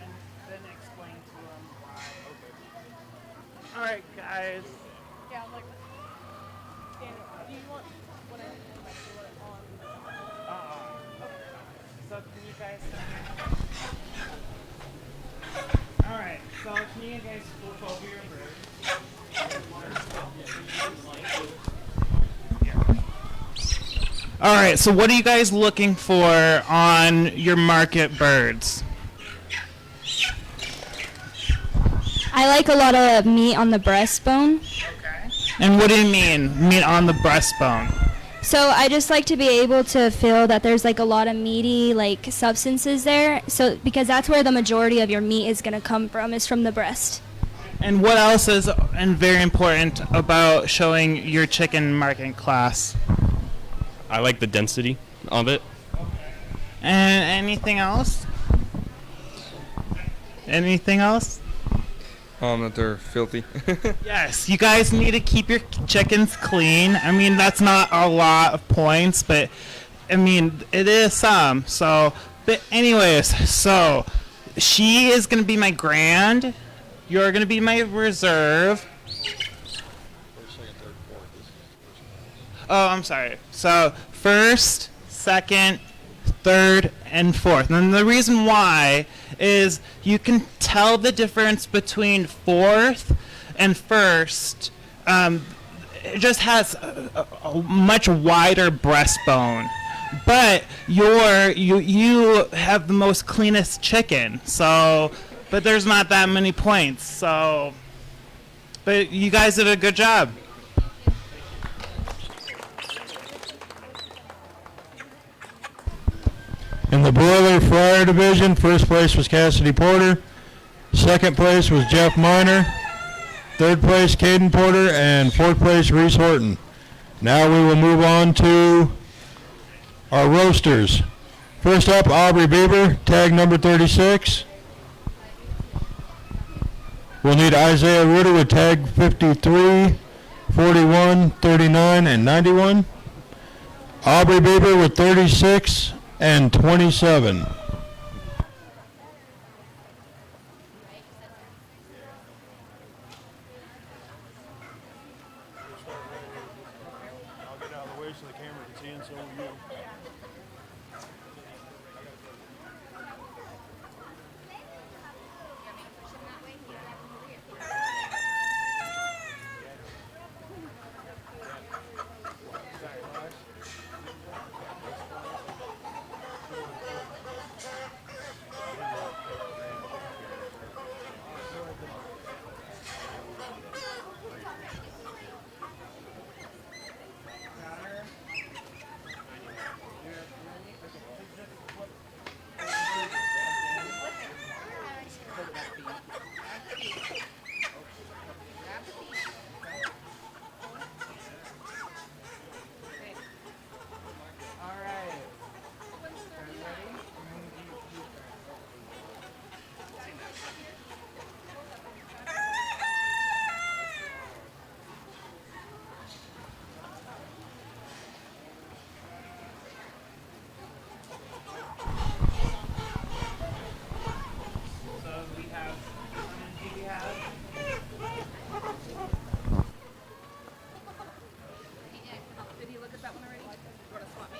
and then explain to them why. Okay. All right, guys. Yeah, like, Daniel, do you want what I need to do it on? So can you guys? All right. So can you guys flip over your bird? All right. So what are you guys looking for on your market birds? I like a lot of meat on the breastbone. And what do you mean, meat on the breastbone? So I just like to be able to feel that there's like a lot of meaty like substances there. So because that's where the majority of your meat is going to come from, is from the breast. And what else is and very important about showing your chicken market class? I like the density of it. And anything else? Anything else? That they're filthy. Yes, you guys need to keep your chickens clean. I mean, that's not a lot of points, but I mean, it is some. So, but anyways, so she is going to be my grand. You're going to be my reserve. Oh, I'm sorry. So, first, second, third, and fourth. And the reason why is you can tell the difference between fourth and first. It just has a much wider breastbone, but you have the most cleanest chicken. So, but there's not that many points. So, but you guys did a good job. In the broiler fryer division, first place was Cassidy Porter. Second place was Jeff Miner. Third place, Caden Porter. And fourth place, Reese Horton. Now we will move on to our roasters. First up, Aubrey Bieber, tag number 36. We'll need Isaiah Rutter with tag 53, 41, 39, and 91. Aubrey Bieber with 36 and 27. I'll get out of the way so the camera can see and so will you. Did he look at that one already? You want to swap me?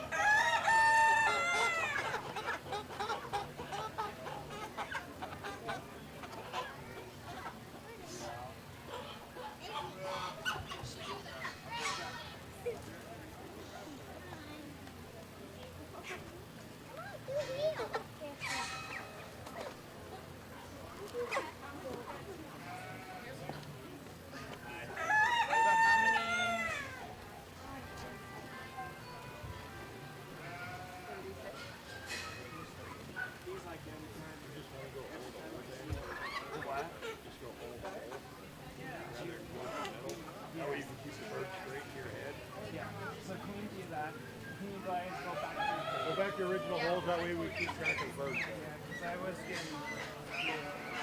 So can you do that? Can you guys go back to Go back to the original holes, that way we keep track of birds. because I was getting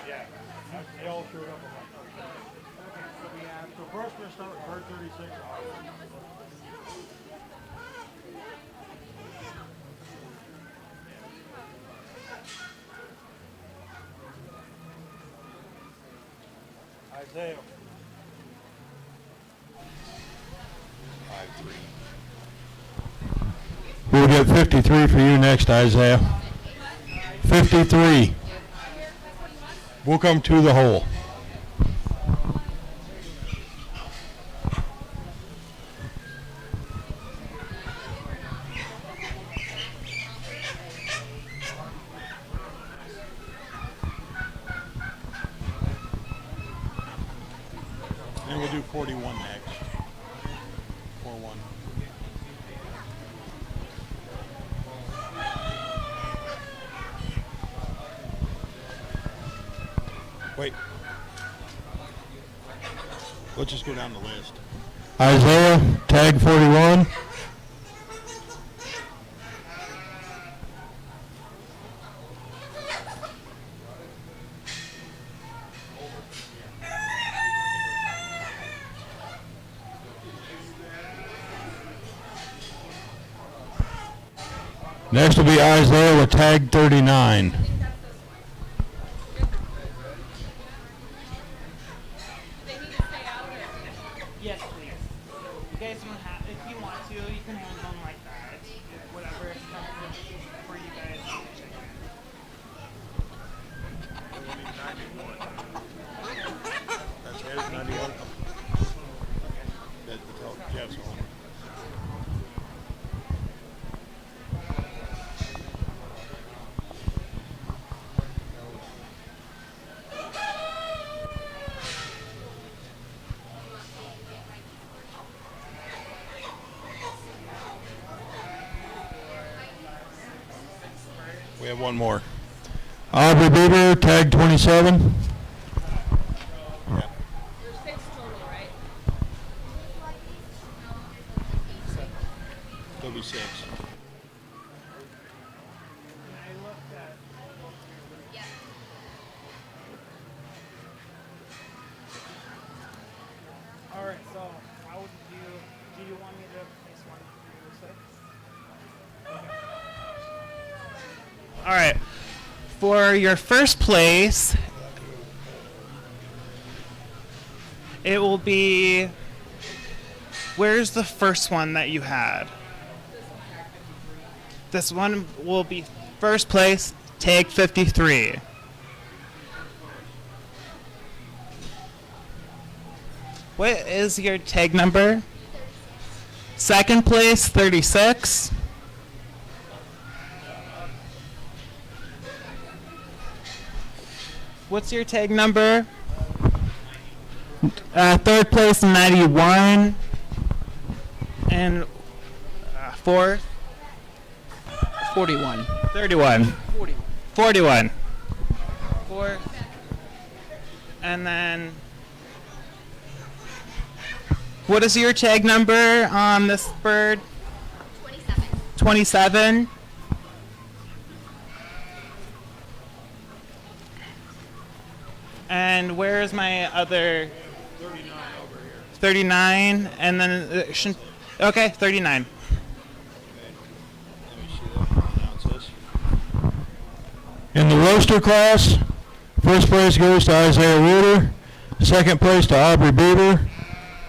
Yeah. They all showed up on my okay, so we have So first we're going to start with bird 36. Isaiah. 5-3. We'll get 53 for you next, Isaiah. 53. We'll come to the hole. And we'll do 41 next. 4-1. Wait. Let's just go down the list. Isaiah, tag 41. Next will be Isaiah with tag 39. Yes, please. You guys don't have, if you want to, you can hold them like that. It's whatever is comfortable for you guys. That's right, 91. That's Jeff's home. We have one more. Aubrey Bieber, tag 27. There's 6 total, right? There'll be 6. All right, so how would do you want me to place 1 through 6? All right. For your first place, it will be, where's the first one that you had? This one will be first place, tag 53. What is your tag number? Second place, 36. What's your tag number? Third place, 91. And fourth? 41. 31. 40. 41. Fourth. And then, what is your tag number on this bird? 27. 27. And where is my other? 39 over here. 39, and then okay, 39. Let me see that. Announce this. In the roaster class, first place goes to Isaiah Reuter, second place to Aubrey Bieber,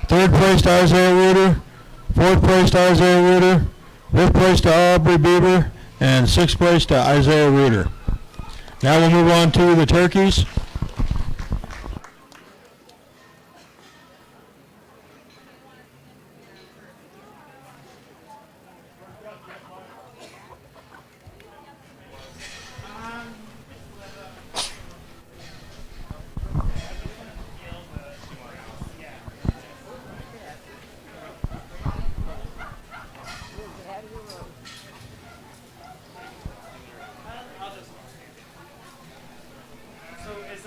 third place to Isaiah Reuter, fourth place to Isaiah Reuter, fifth place to Aubrey Bieber, and sixth place to Isaiah Reuter. Now we'll move on to the turkeys. So is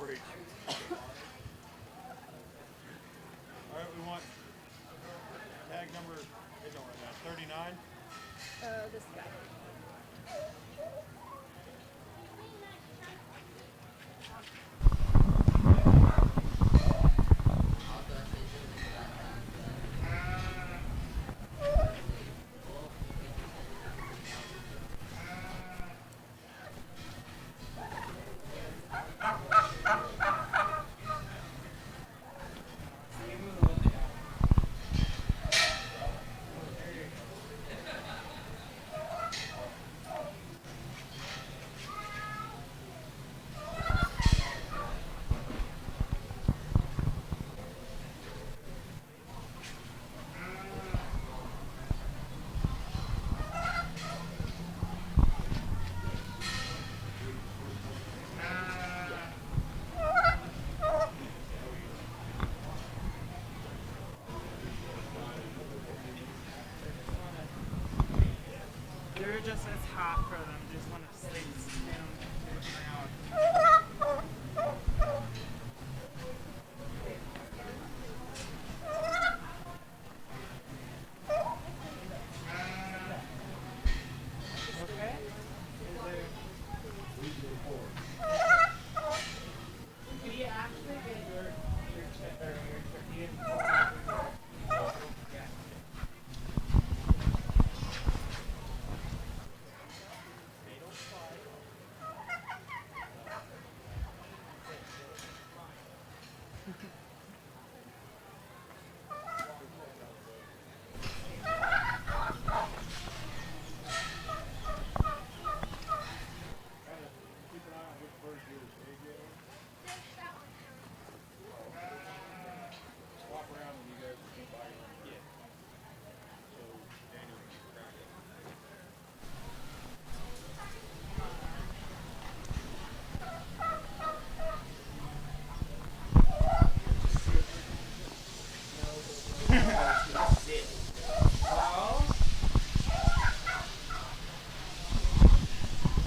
4-H. All right, we want tag number 39. This guy. They're just as hot for them. Just want to stay down.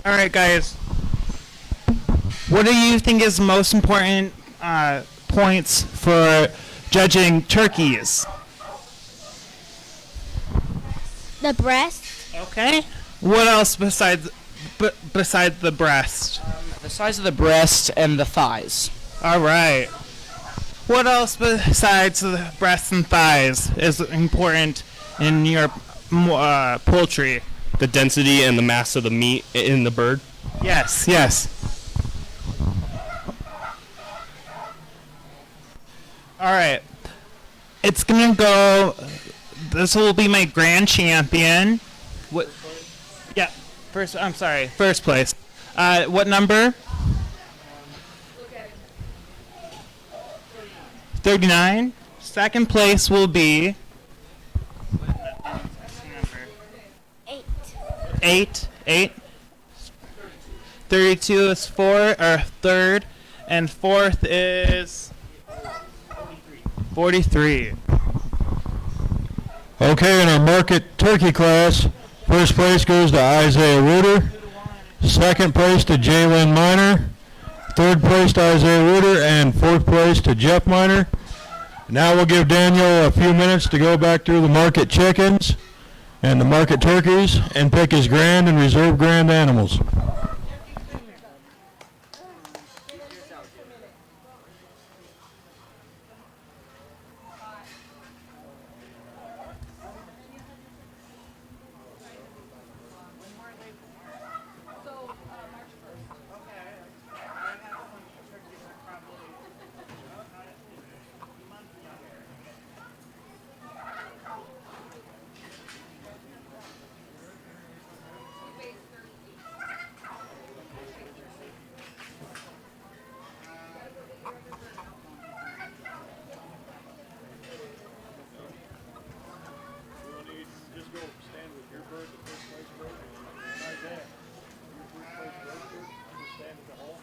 All right, guys. What do you think is most important points for judging turkeys? The breast. Okay. What else besides the breast? The size of the breast and the thighs. All right. What else besides the breasts and thighs is important in your poultry? The density and the mass of the meat in the bird. Yes, yes. All right. It's going to go. This will be my grand champion. What? Yeah. First, I'm sorry. First place. What number? 39. Second place will be 8. 32 is third, and fourth is 43. Okay, in our market turkey class, first place goes to Isaiah Reuter. Second place to Jalen Miner. Third place to Isaiah Reuter, and fourth place to Jeff Miner. Now we'll give Daniel a few minutes to go back through the market chickens and the market turkeys and pick his grand and reserve grand animals. Just go stand with your bird, the first place bird, and Isaiah, your first place bird, just stand at the hole.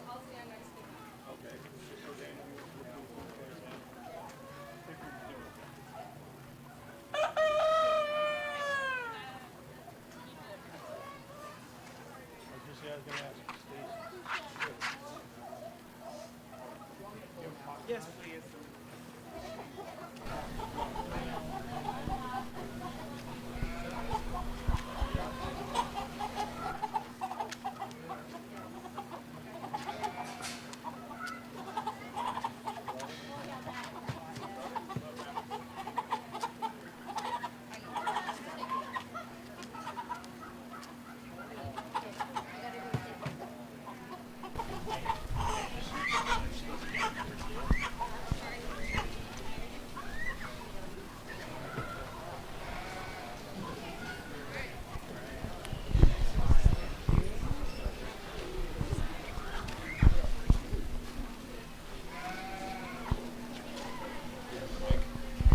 I'll stand next to him. Okay. So Daniel, you will do first place animal. Pick your zero. I was gonna ask Stacy. Yes, please.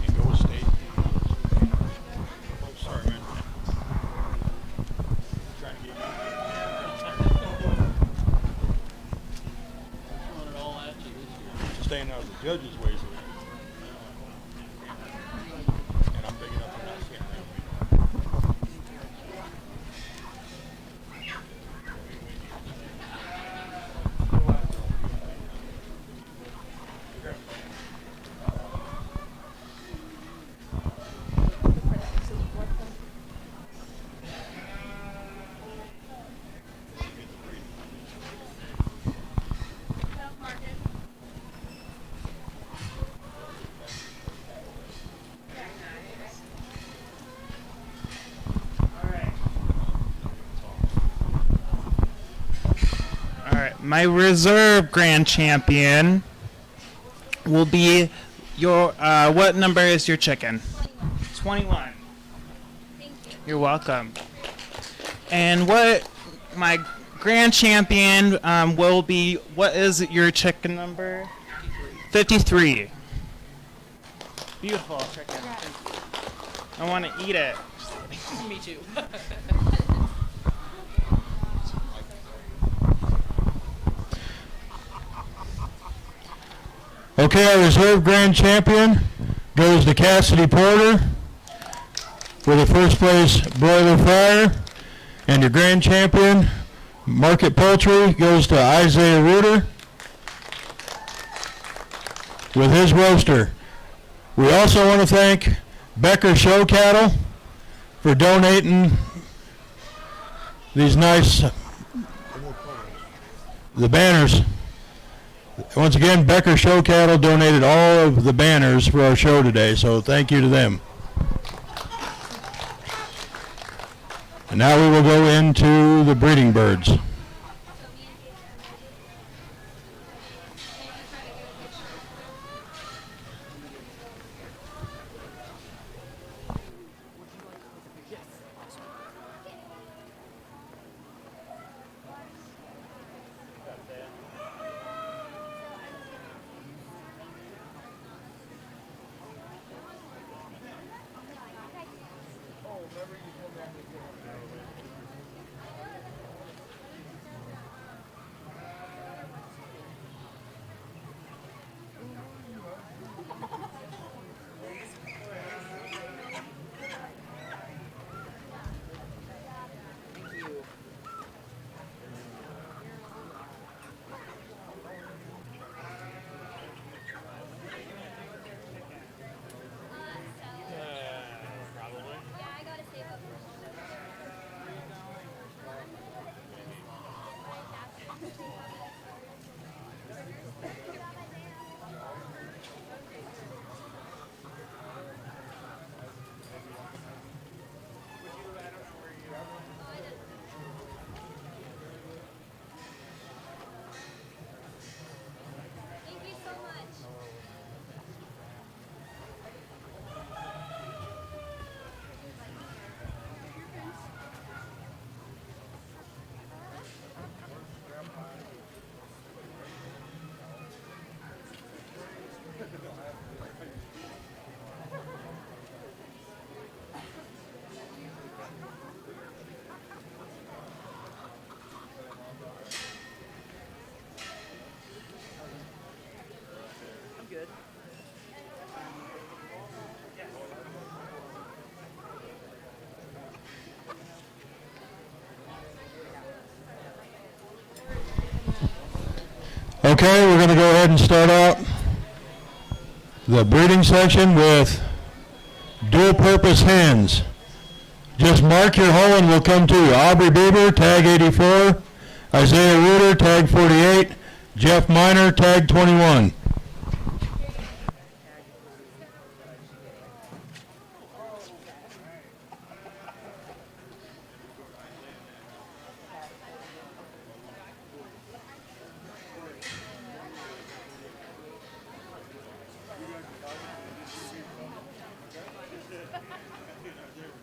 And go state. Oh, sorry, man. Trying to get staying out of the judges' ways. And I'm big enough to not see him. All right, my reserve grand champion will be your. What number is your chicken? 21. You're welcome. And what my grand champion will be? What is your chicken number? 53. Beautiful chicken. I want to eat it. Me too. Okay, our reserve grand champion goes to Cassidy Porter for the first place broiler fryer. And your grand champion, Market Poultry, goes to Isaiah Reuter with his roaster. We also want to thank Becker Show Cattle for donating these nice, the banners. Once again, Becker Show Cattle donated all of the banners for our show today, so thank you to them. And now we will go into the breeding birds. Okay, we're going to go ahead and start out the breeding section with dual-purpose hens. Just mark your hole and we'll come to you. Aubrey Bieber, tag 84. Isaiah Reuter, tag 48. Jeff Miner, tag 21.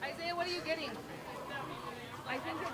Isaiah, what are you getting? I think it's...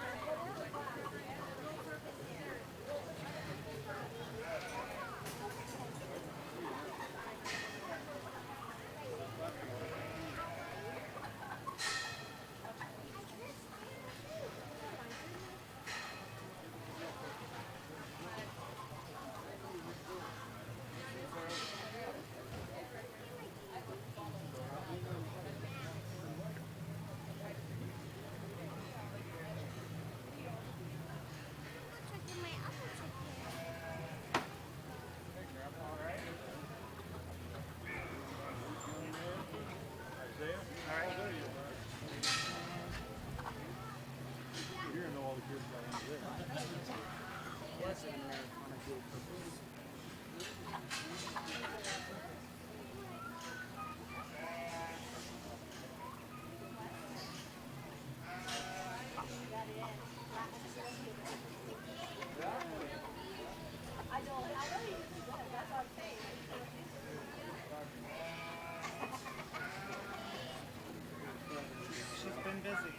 She's been busy.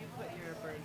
You put your bird in.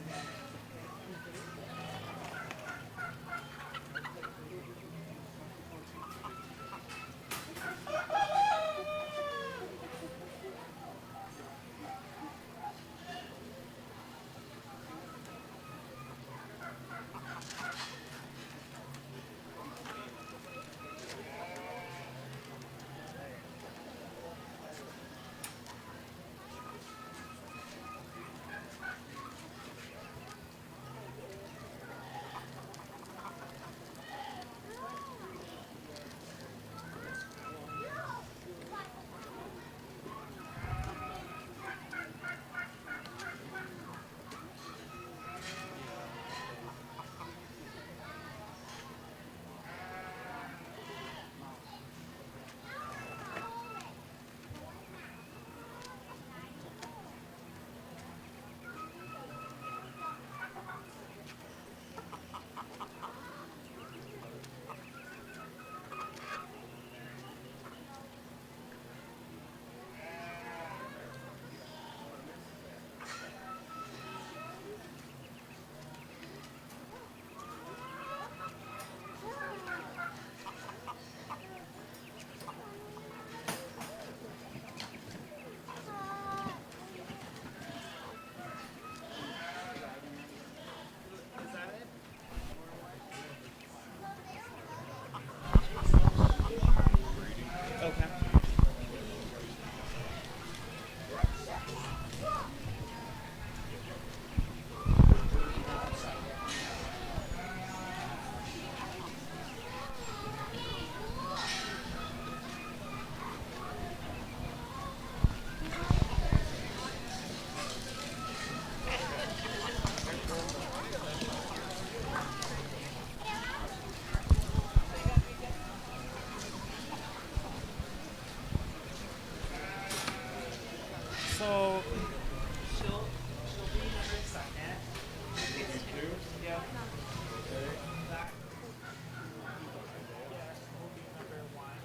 So she'll be number second. Yeah. That. Yeah, will be number one.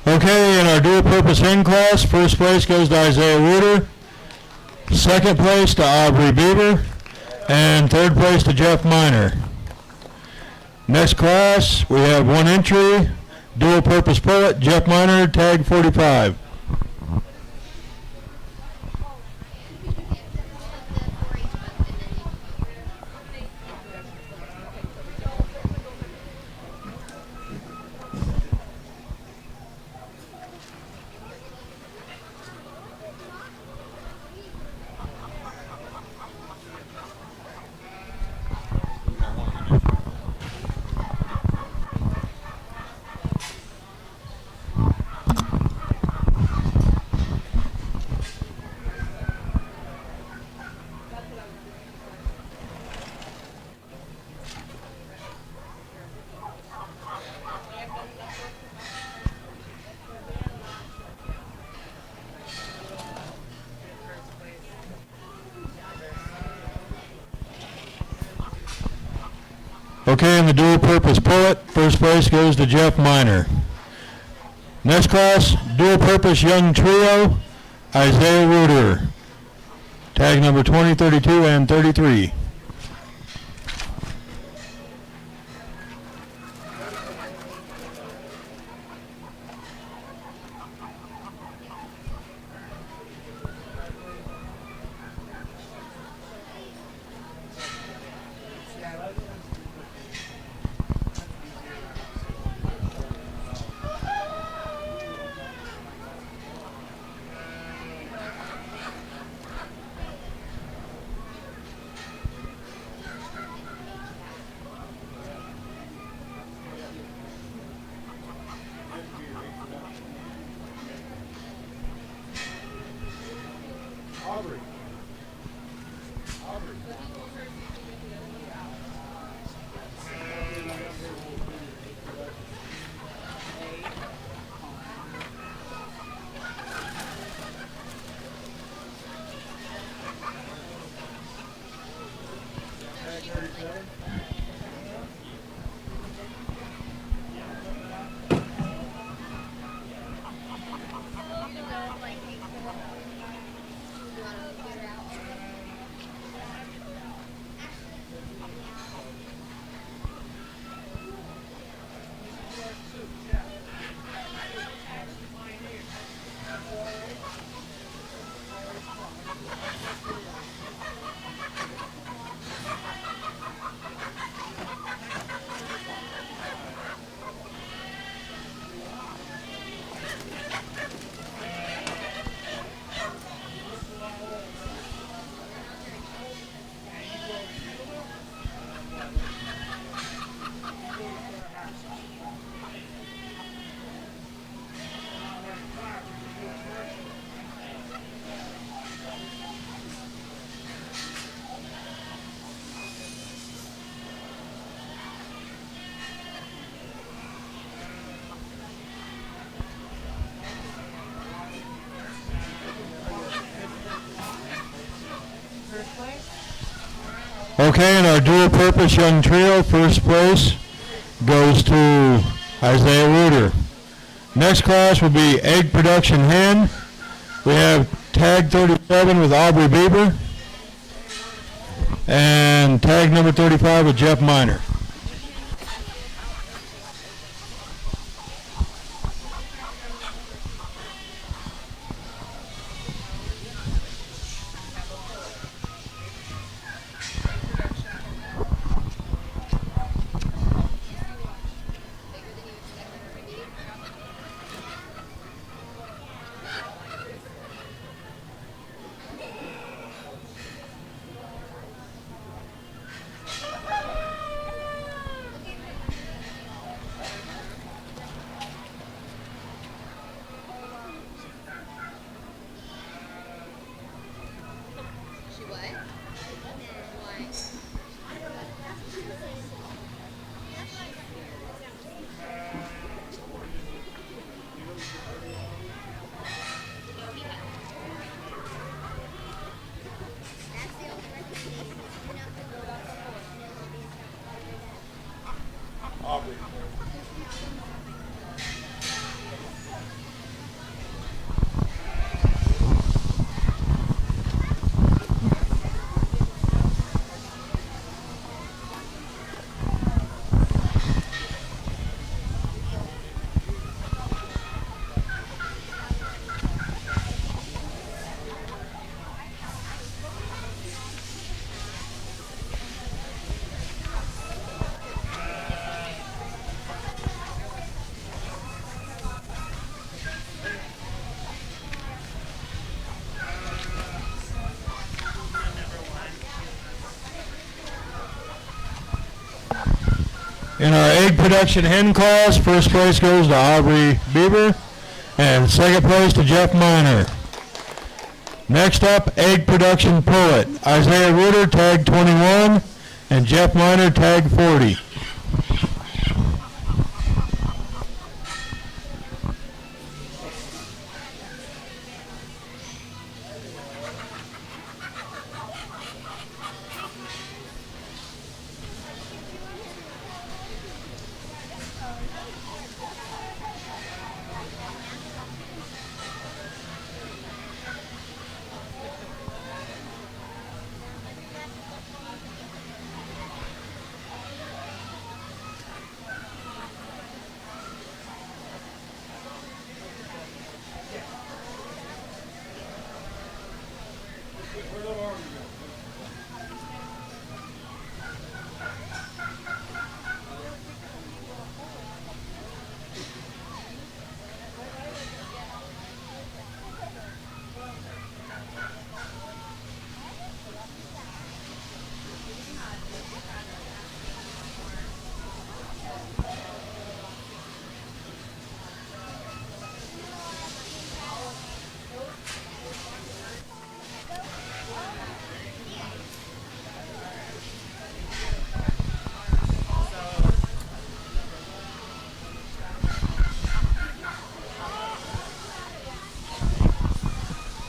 Okay, in our dual-purpose hen class, first place goes to Isaiah Reuter, second place to Aubrey Bieber, and third place to Jeff Miner. Next class, we have one entry, dual purpose pullet, Jeff Miner, tag 45. Okay, in the dual purpose pullet, first place goes to Jeff Miner. Next class, dual purpose young trio, Isaiah Reuter. Tag number 20, 32, and 33. Okay, and our dual purpose young trio, first place goes to Isaiah Reuter. Next class will be egg production hen. We have tag 37 with Aubrey Bieber and tag number 35 with Jeff Miner. In our egg production hen class, first place goes to Aubrey Bieber, and second place to Jeff Miner. Next up, egg production pullet. Isaiah Reuter, tag 21, and Jeff Miner, tag 40.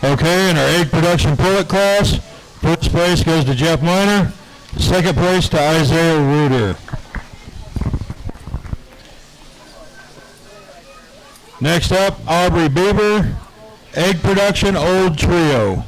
Okay, in our egg production pullet class, first place goes to Jeff Miner, second place to Isaiah Reuter. Next up, Aubrey Bieber, egg production old trio.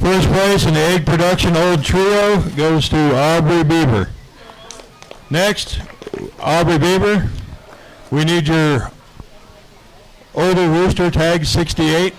First place in the egg production old trio goes to Aubrey Bieber. Next, Aubrey Bieber, we need your older rooster, tag 68.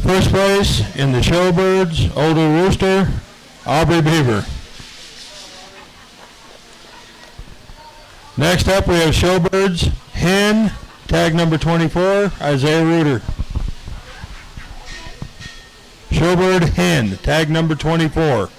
First place in the Showbirds Older Rooster, Aubrey Beaver. Next up we have Showbirds Hen, tag number 24, Isaiah Reuter. Showbird Hen, tag number 24.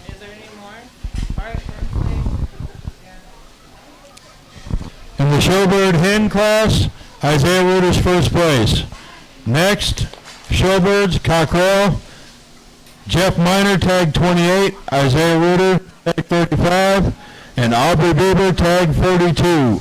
Is there any more? All right, first place. In the Showbird Hen class, Isaiah Reuter's first place. Next, Showbirds Cockrell, Jeff Miner, tag 28, Isaiah Reuter, tag 35, and Aubrey Bieber, tag 42.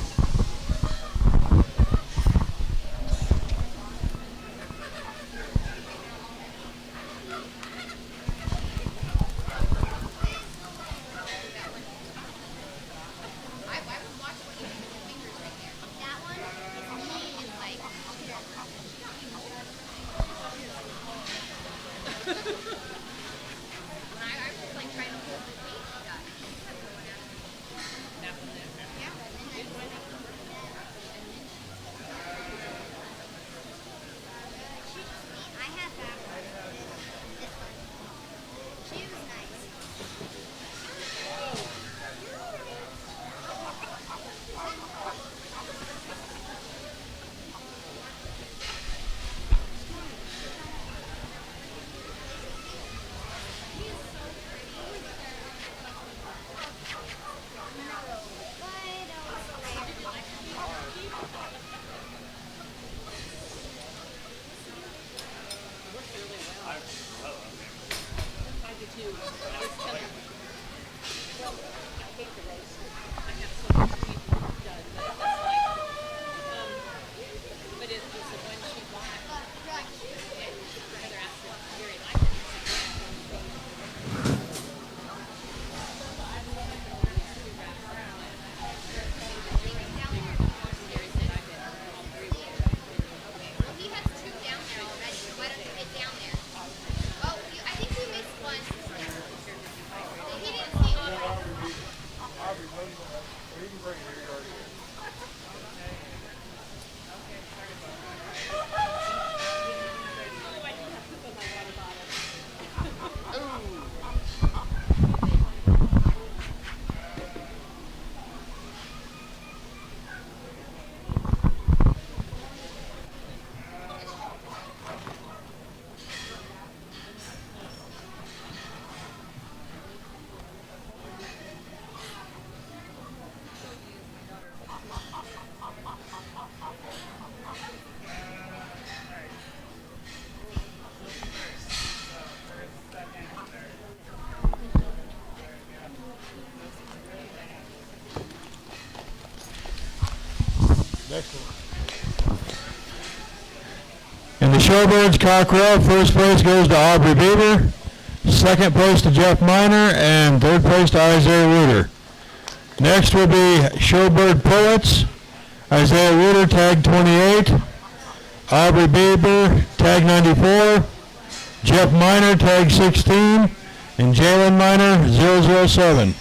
In the Showbirds Cockrell, first place goes to Aubrey Beaver, second place to Jeff Miner, and third place to Isaiah Reuter. Next will be Showbird Pullets, Isaiah Reuter, tag 28, Aubrey Beaver, tag 94, Jeff Miner, tag 16, and Jalen Miner, 007.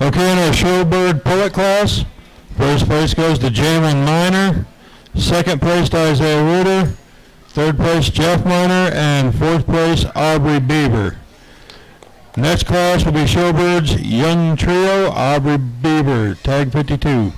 Okay, in our showbird pullet class, first place goes to Jalen Miner, second place to Isaiah Reuter, third place Jeff Miner, and fourth place Aubrey Beaver. Next class will be showbirds young trio, Aubrey Beaver, tag 52.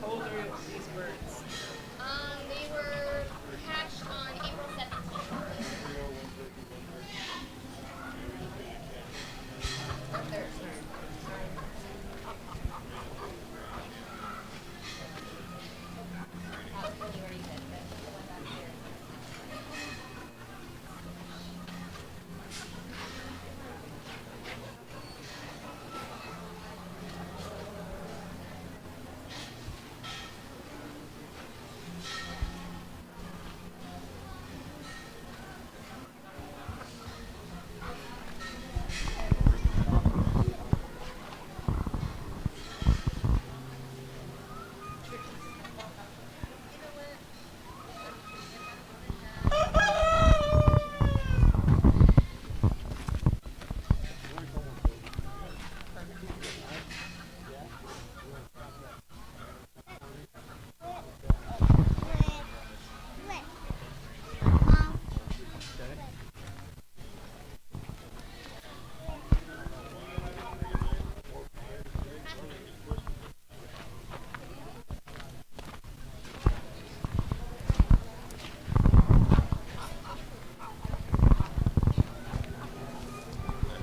How old are these birds? They were hatched on April 17th.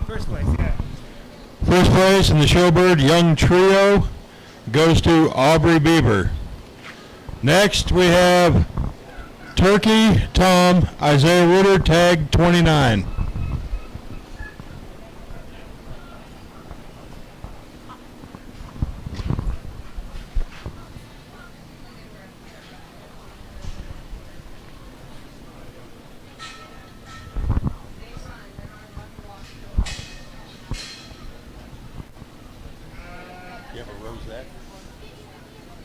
First place, yeah. First place in the showbird young trio goes to Aubrey Beaver. Next we have Turkey Tom, Isaiah Reuter, tag 29. You have a rosette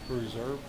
for reserve?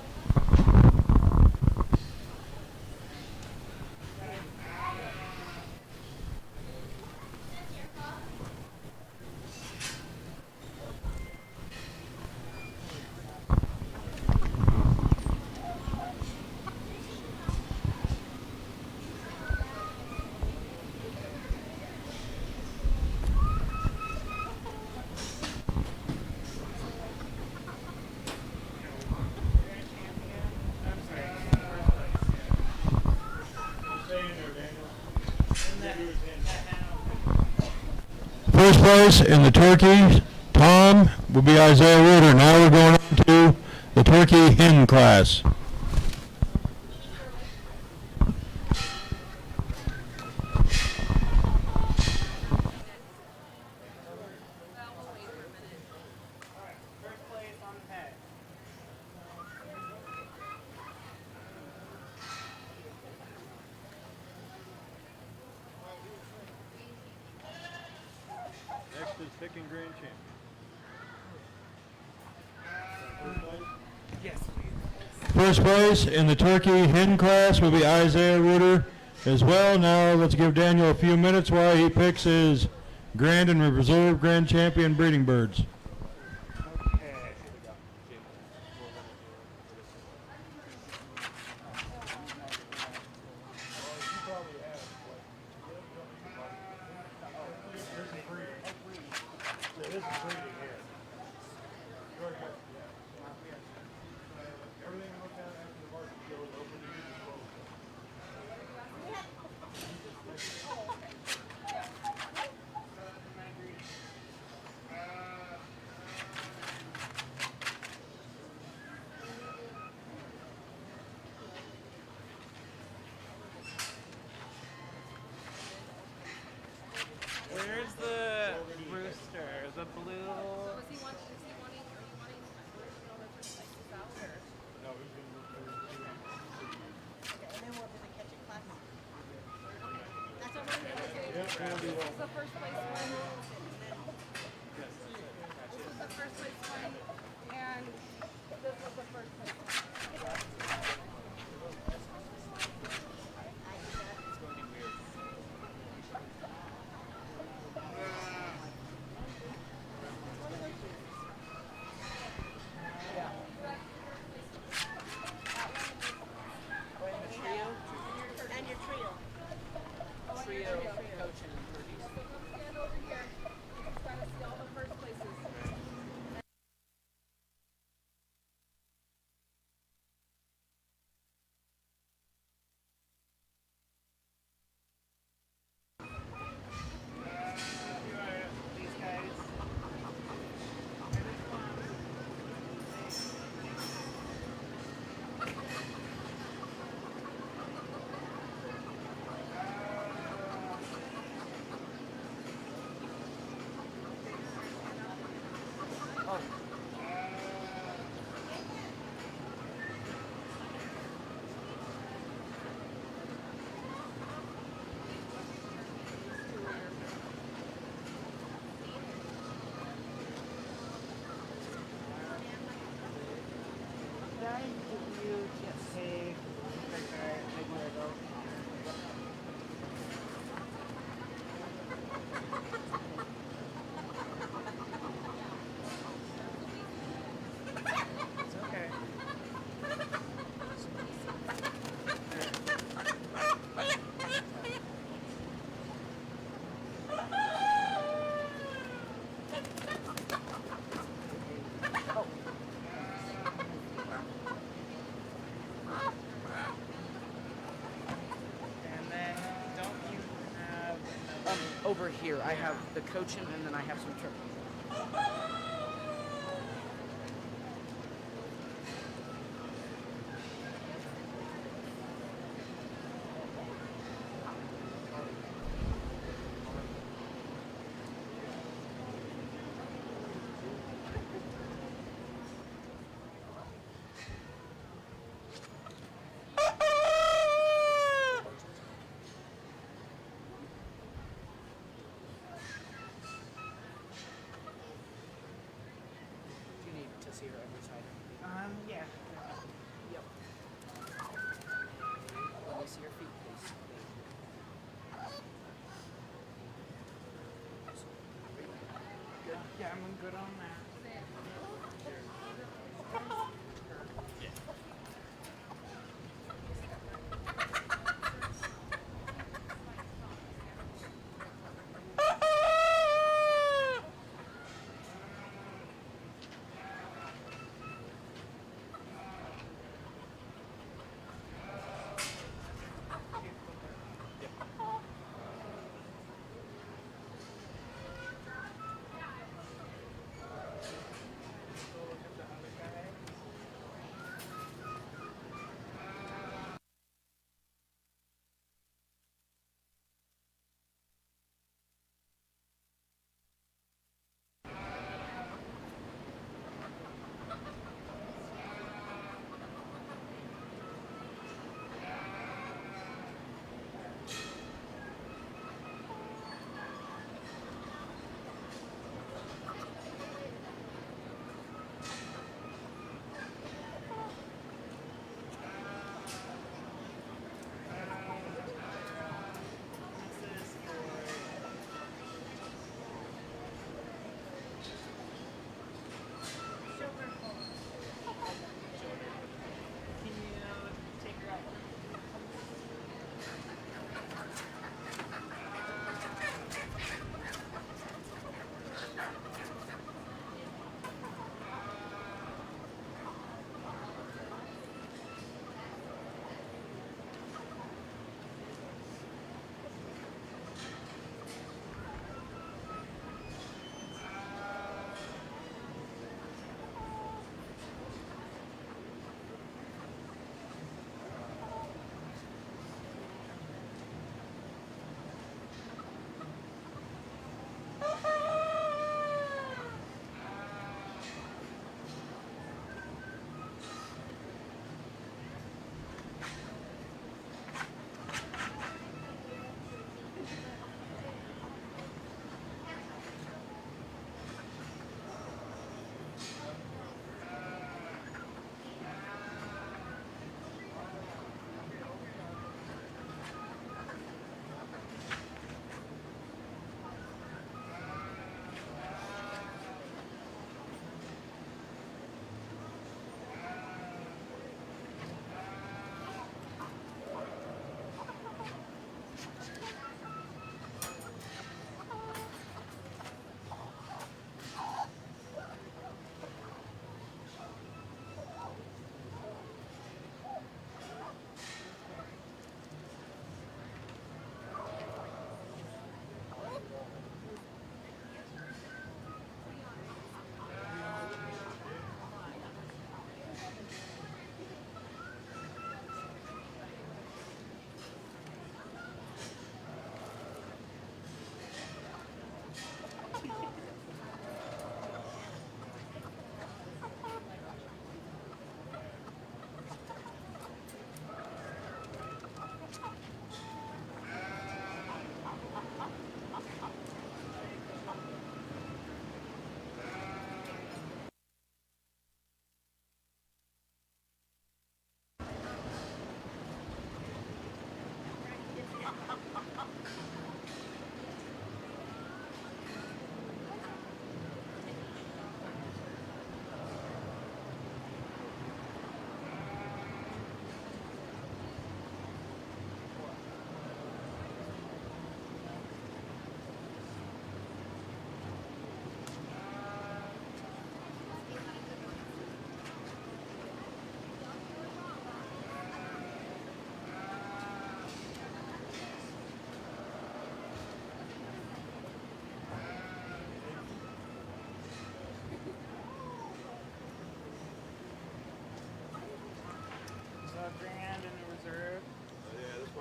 First place in the turkey, Tom, will be Isaiah Reuter. Now we're going on to the turkey hen class. First place on the head. Next is picking grand champion. First place? Yes, please. First place in the turkey hen class will be Isaiah Reuter as well. Now let's give Daniel a few minutes while he picks his grand and reserve grand champion breeding birds. Okay. This is breeding here. Everything we look at after the market show is open to use and closed. This is the first place one. This was the first place one, and this was the first place And your trio. Trio, coach, and Purdy's. stand over here. You can try to see all the first places. And then, don't you have Over here, I have the cochin, and then I have some turkey. Do you need to see her every side? yeah. Yep. Let me see your feet, please. Good. Yeah, I'm good on that.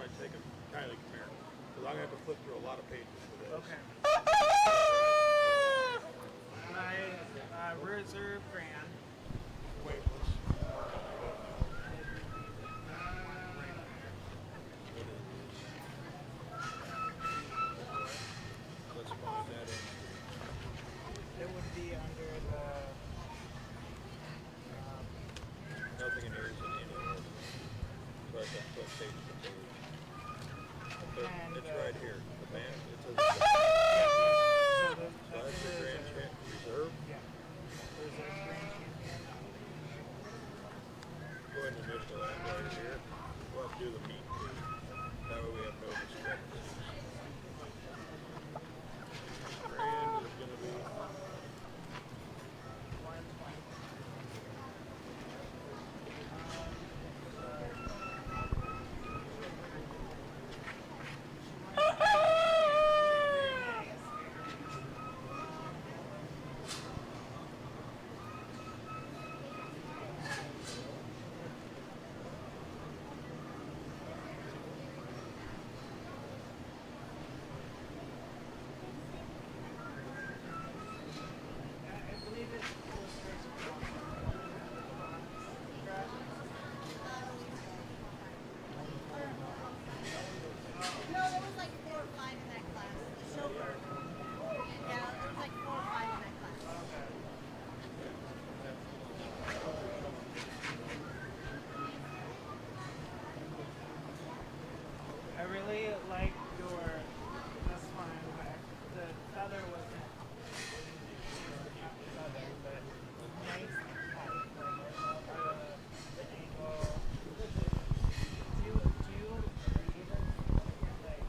want to take them, kindly come here. Because I'm going to have to flip through a lot of pages for this. Okay. My reserve grand. Wait, let's find that in. It would be under the. Nothing in here is in any order. So I can flip page to page. It's right here. The band. It says. So that's your Grand Reserve. Yeah. Reserve grand champion. Go ahead and initial that right here. We'll have to do the meat too. That way we have no discrepancies. Grand is going to be. No, there was like 4 or 5 in that class. The chauffeur. Yeah, there was like 4 or 5 in that class. I really like your this one, but the feather wasn't not the feather, but nice cut, the angle. Do you read like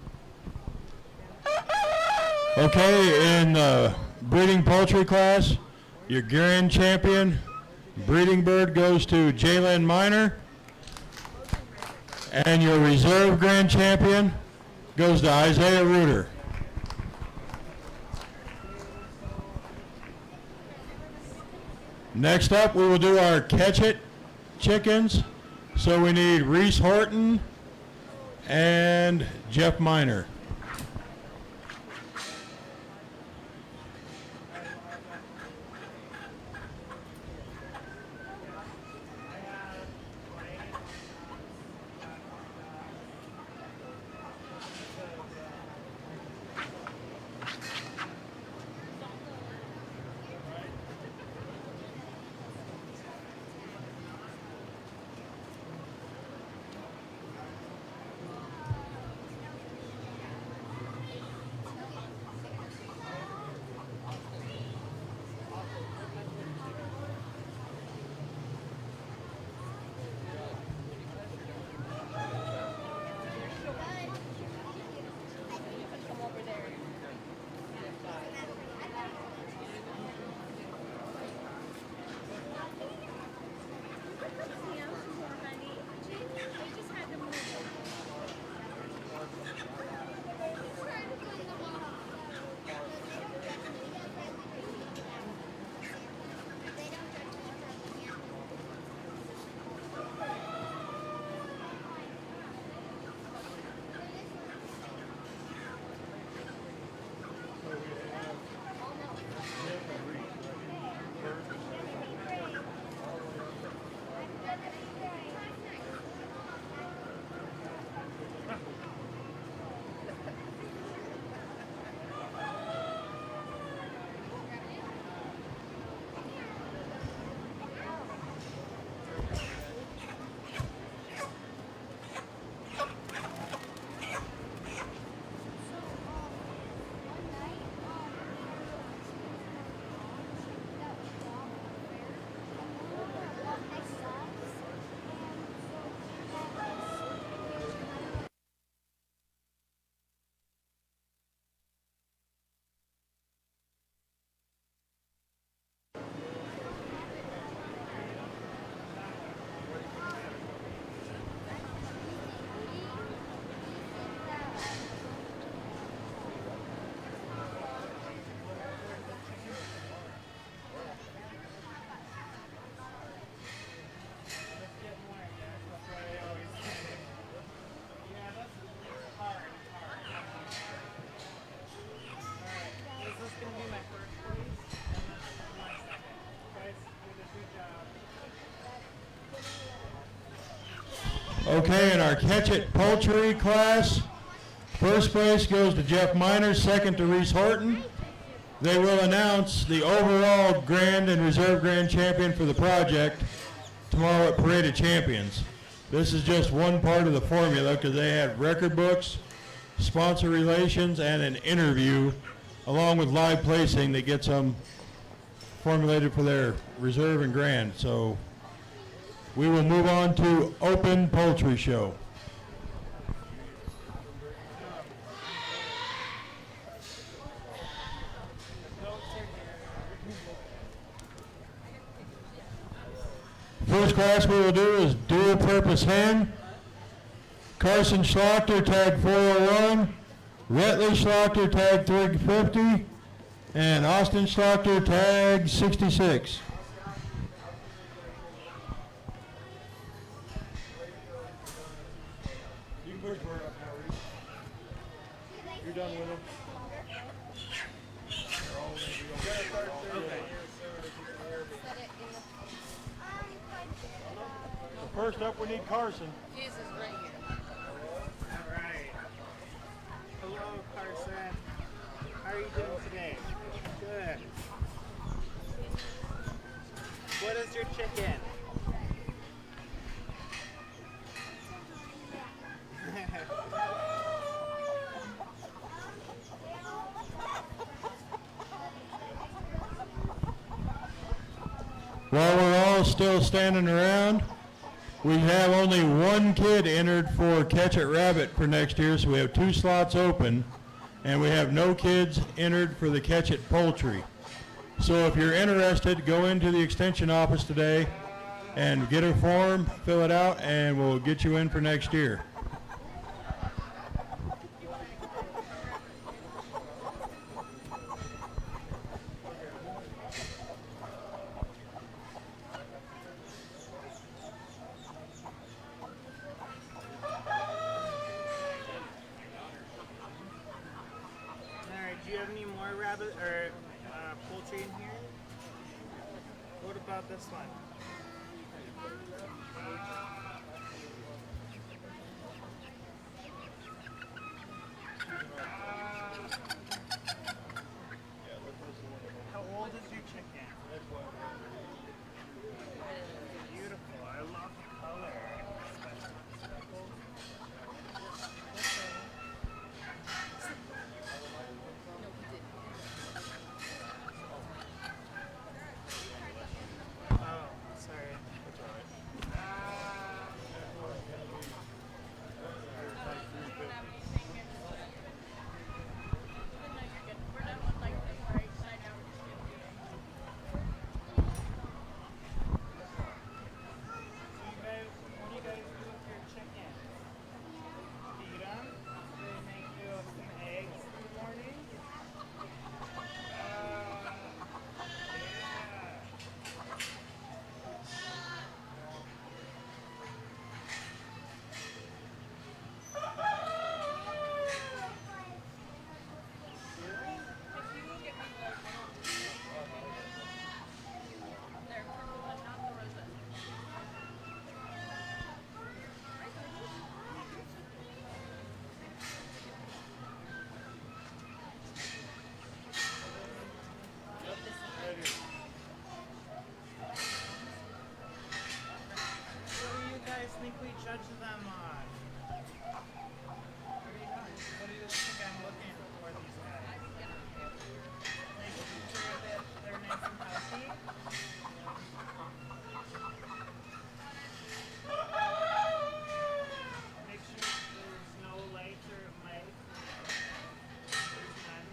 Okay, in the breeding poultry class, your grand champion breeding bird goes to Jalen Miner. And your reserve grand champion goes to Isaiah Reuter. Next up, we will do our catch it chickens. So we need Reese Horton and Jeff Miner. Okay, in our Catch It Poultry class, first place goes to Jeff Miner, second to Reese Horton. They will announce the overall grand and reserve grand champion for the project tomorrow at Parade of Champions. This is just one part of the formula because they have record books, sponsor relations, and an interview along with live placing that gets them formulated for their reserve and grand. So we will move on to Open Poultry Show. First class we will do is dual purpose hen. Carson Schlachter, tag 401. Retley Schlachter, tag 350. And Austin Schlachter, tag 66. You can put his word up now, Reese. You're done with him. First up, we need Carson. Jesus, right here. All right. Hello, Carson. How are you doing today? Good. What is your chicken? While we're all still standing around, we have only one kid entered for Catch It Rabbit for next year, so we have 2 slots open, and we have no kids entered for the Catch It Poultry. So if you're interested, go into the extension office today and get a form, fill it out, and we'll get you in for next year. Alright, do you have any more rabbit or poultry in here? What about this one? How old is your chicken? Beautiful. I love the color. Oh, sorry. What do you guys do with your chicken? Feed them? Do they make you some eggs in the morning? Yeah. What do you guys think we judge them on? What do you think I'm looking for these guys? Making sure that they're nice and healthy? Make sure there's no lights or mice. There's none.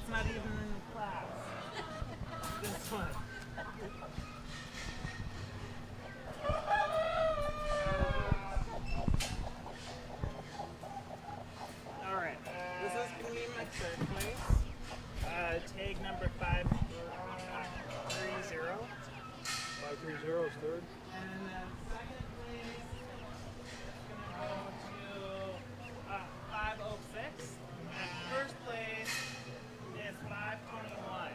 That's not even in class. This one. All right. This is gonna be my third place. Tag number 530. 530 is third. And then second place is gonna go to 506. And first place is 521.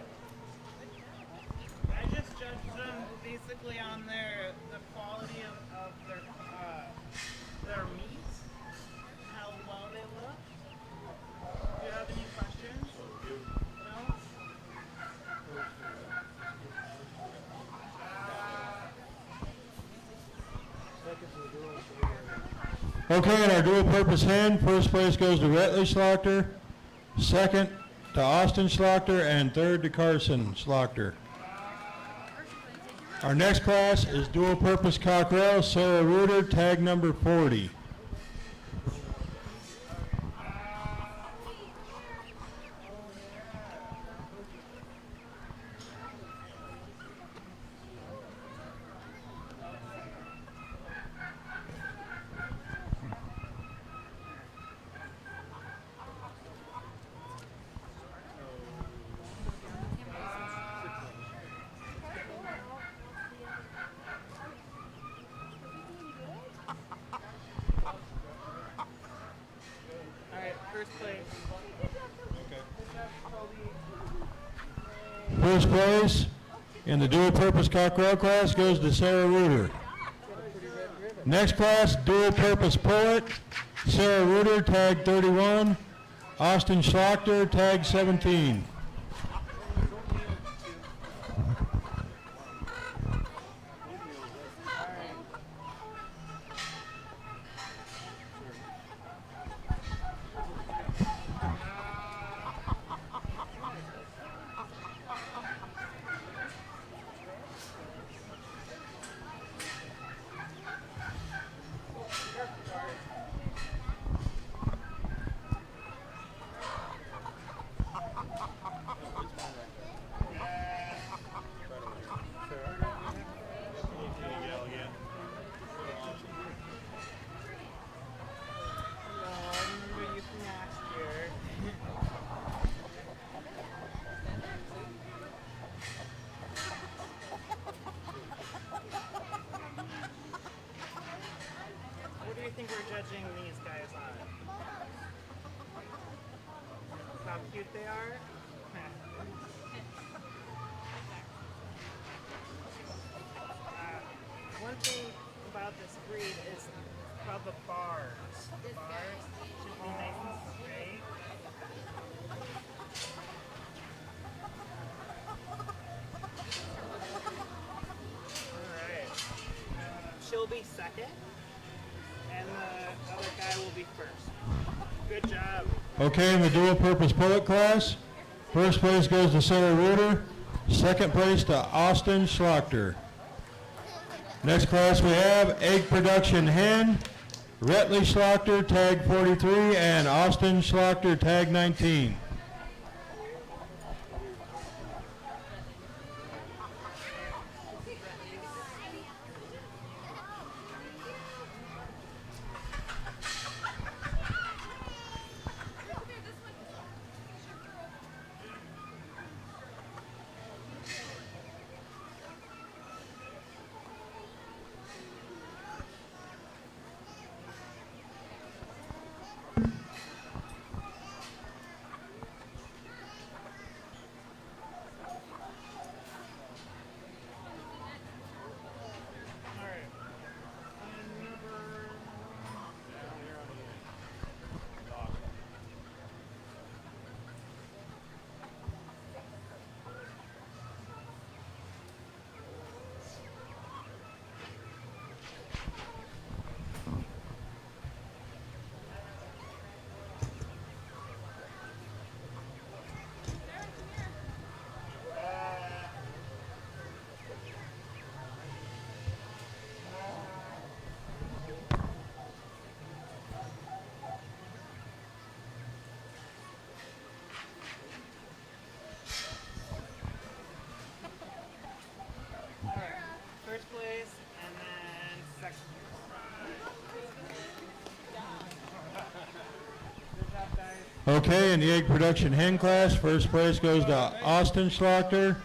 I just judged them basically on the quality of their meat, how well they look. Do you have any questions? No? Okay, in our dual-purpose hen, first place goes to Retley Slaughter, second to Austin Slaughter, and third to Carson Slaughter. Our next class is dual-purpose cockerel, Sarah Reuter, tag number 40. All right, first place. First place in the dual-purpose cockerel class goes to Sarah Reuter. Next class, dual-purpose pullet, Sarah Reuter, tag 31, Austin Schlachter, tag 17. What do you think we're judging these guys on? How cute they are? One thing about this breed is about the bars. The bars should be nice and straight. Alright. She'll be second, and the other guy will be first. Good job. Okay, in the dual-purpose pullet class, first place goes to Sarah Reuter, second place to Austin Schlachter. Next class we have egg production hen, Retley Schlachter, tag 43, and Austin Schlachter, tag 19. Okay, in the egg production hen class, first place goes to Austin Schlachter.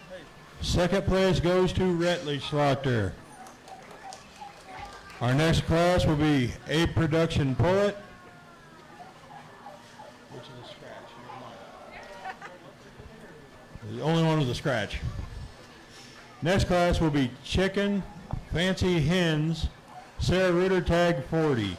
Second place goes to Retley Schlachter. Our next class will be egg production pullet. Which is a scratch. The only one with a scratch. Next class will be chicken fancy hens. Sarah Ritter, tag 40.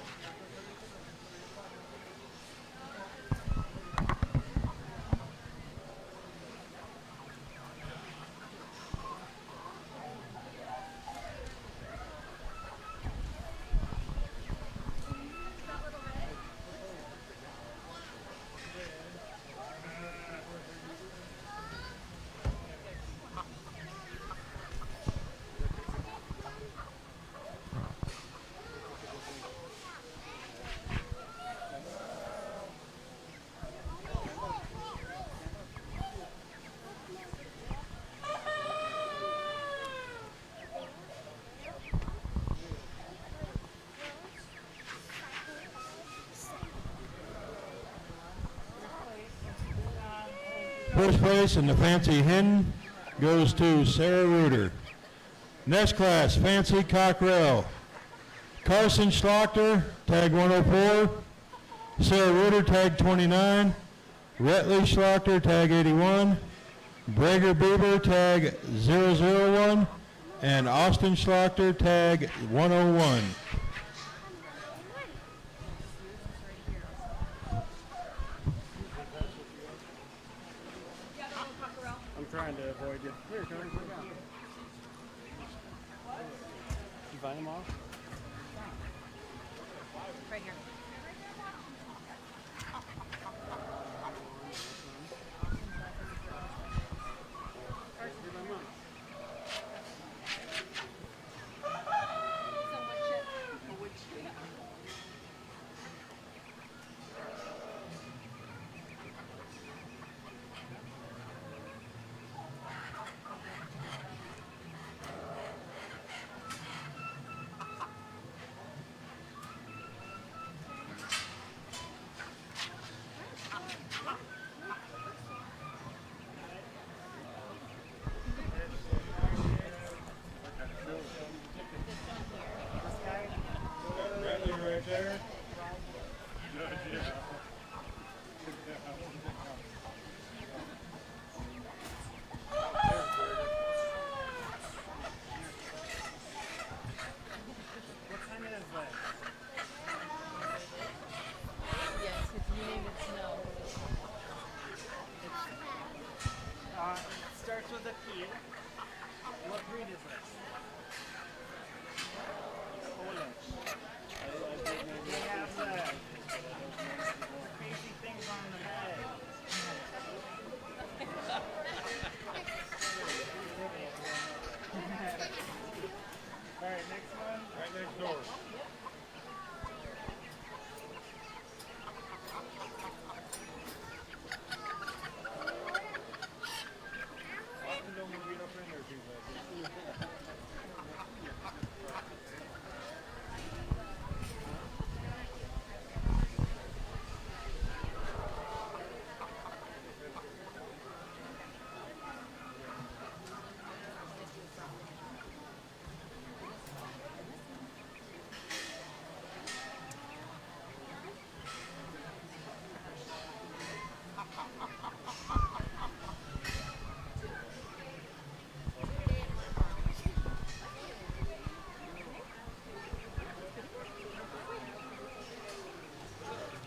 First place in the fancy hen goes to Sarah Reuter. Next class, fancy cockerel. Carson Schlachter, tag 104. Sarah Reuter, tag 29. Retley Schlachter, tag 81. Brager Bieber, tag 001. And Austin Schlachter, tag 101. I'm trying to avoid you. Here, turn it down. You find them all? Right here. Right there. What time is that? Yes, if you name it Snow. It starts with a P. What breed is this? Polish. They have the crazy things on the head. All right, next one. Right next door. Austin don't want to get up in there too much.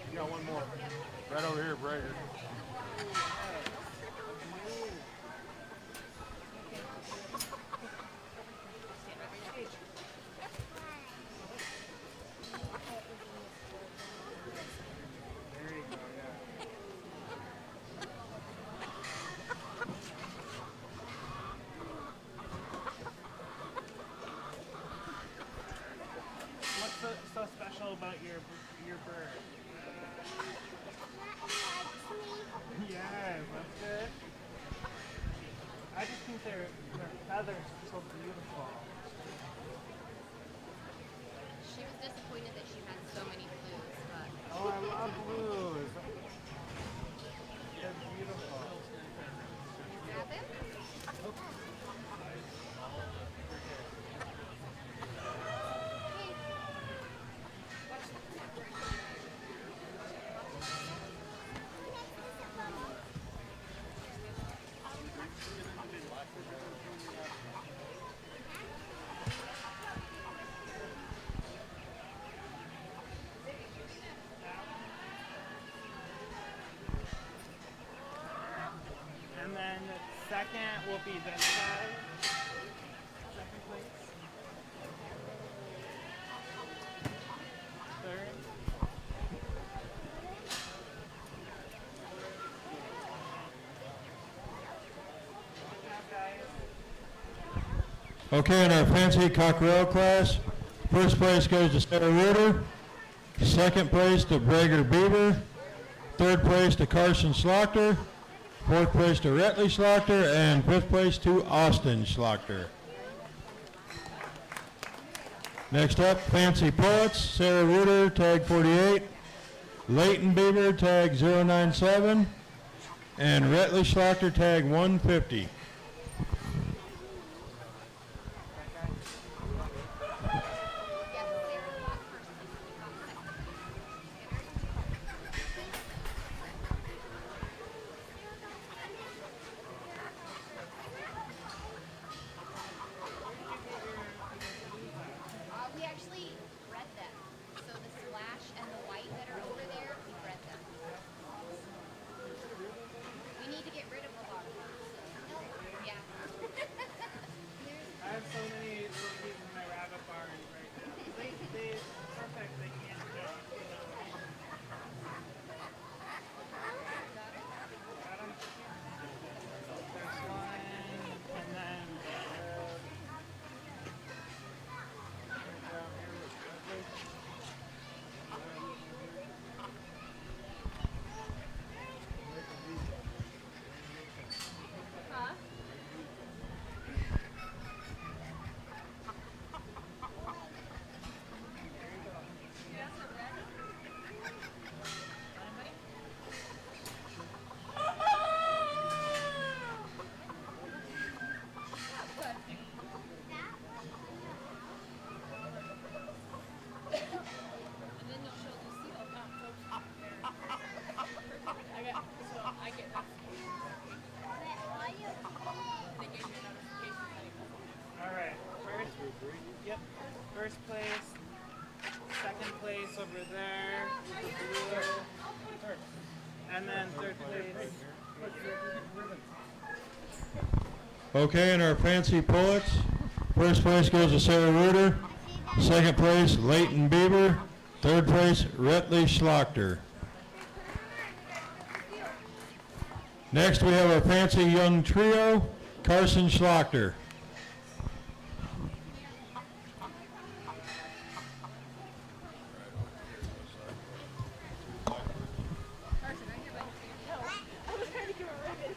You got one more. Right over here, Brager. There you go, yeah. What's so special about your bird? Yes, that's good. I just think their feathers are so beautiful. She was disappointed that she had so many blues, but Oh, I love blues. second will be this side. Second place. Third. Okay, in our fancy cockerel class, first place goes to Sarah Reuter, second place to Brager Beaver, third place to Carson Schlochter, fourth place to Retley Schlochter, and fifth place to Austin Schlochter. Next up, Fancy Pullets, Sarah Reuter, tag 48, Leighton Beaver, tag 097, and Retley Schlochter, tag 150. We actually bred them. So the slash and the white that are over there, we bred them. We need to get rid of a lot of them. Yeah. I have so many turkeys in my rabbit barn right now. They perfect. They can't get. Got 'em. There's one, and then. Huh? Alright, yep, first place, second place over there, blue, and then third place. Okay, in our fancy pullets, first place goes to Sarah Reuter, second place Leighton Beaver, third place Retley Schlochter. Next we have our fancy young trio, Carson Schlochter. I was trying to give a ribbon.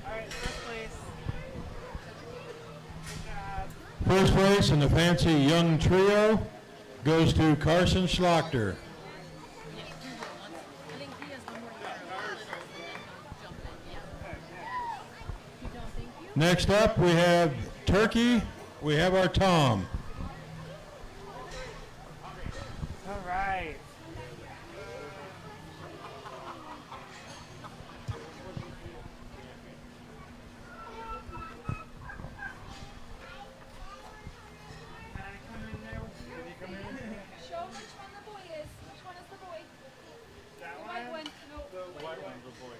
Alright, first place. Good job. First place in the fancy young trio goes to Carson Schlochter. Next up, we have turkey. We have our Tom. Alright. Can I come in there with you? Can you come in? Show which one the boy is. Which one is the boy? That The one? white one. No. The white one's a boy.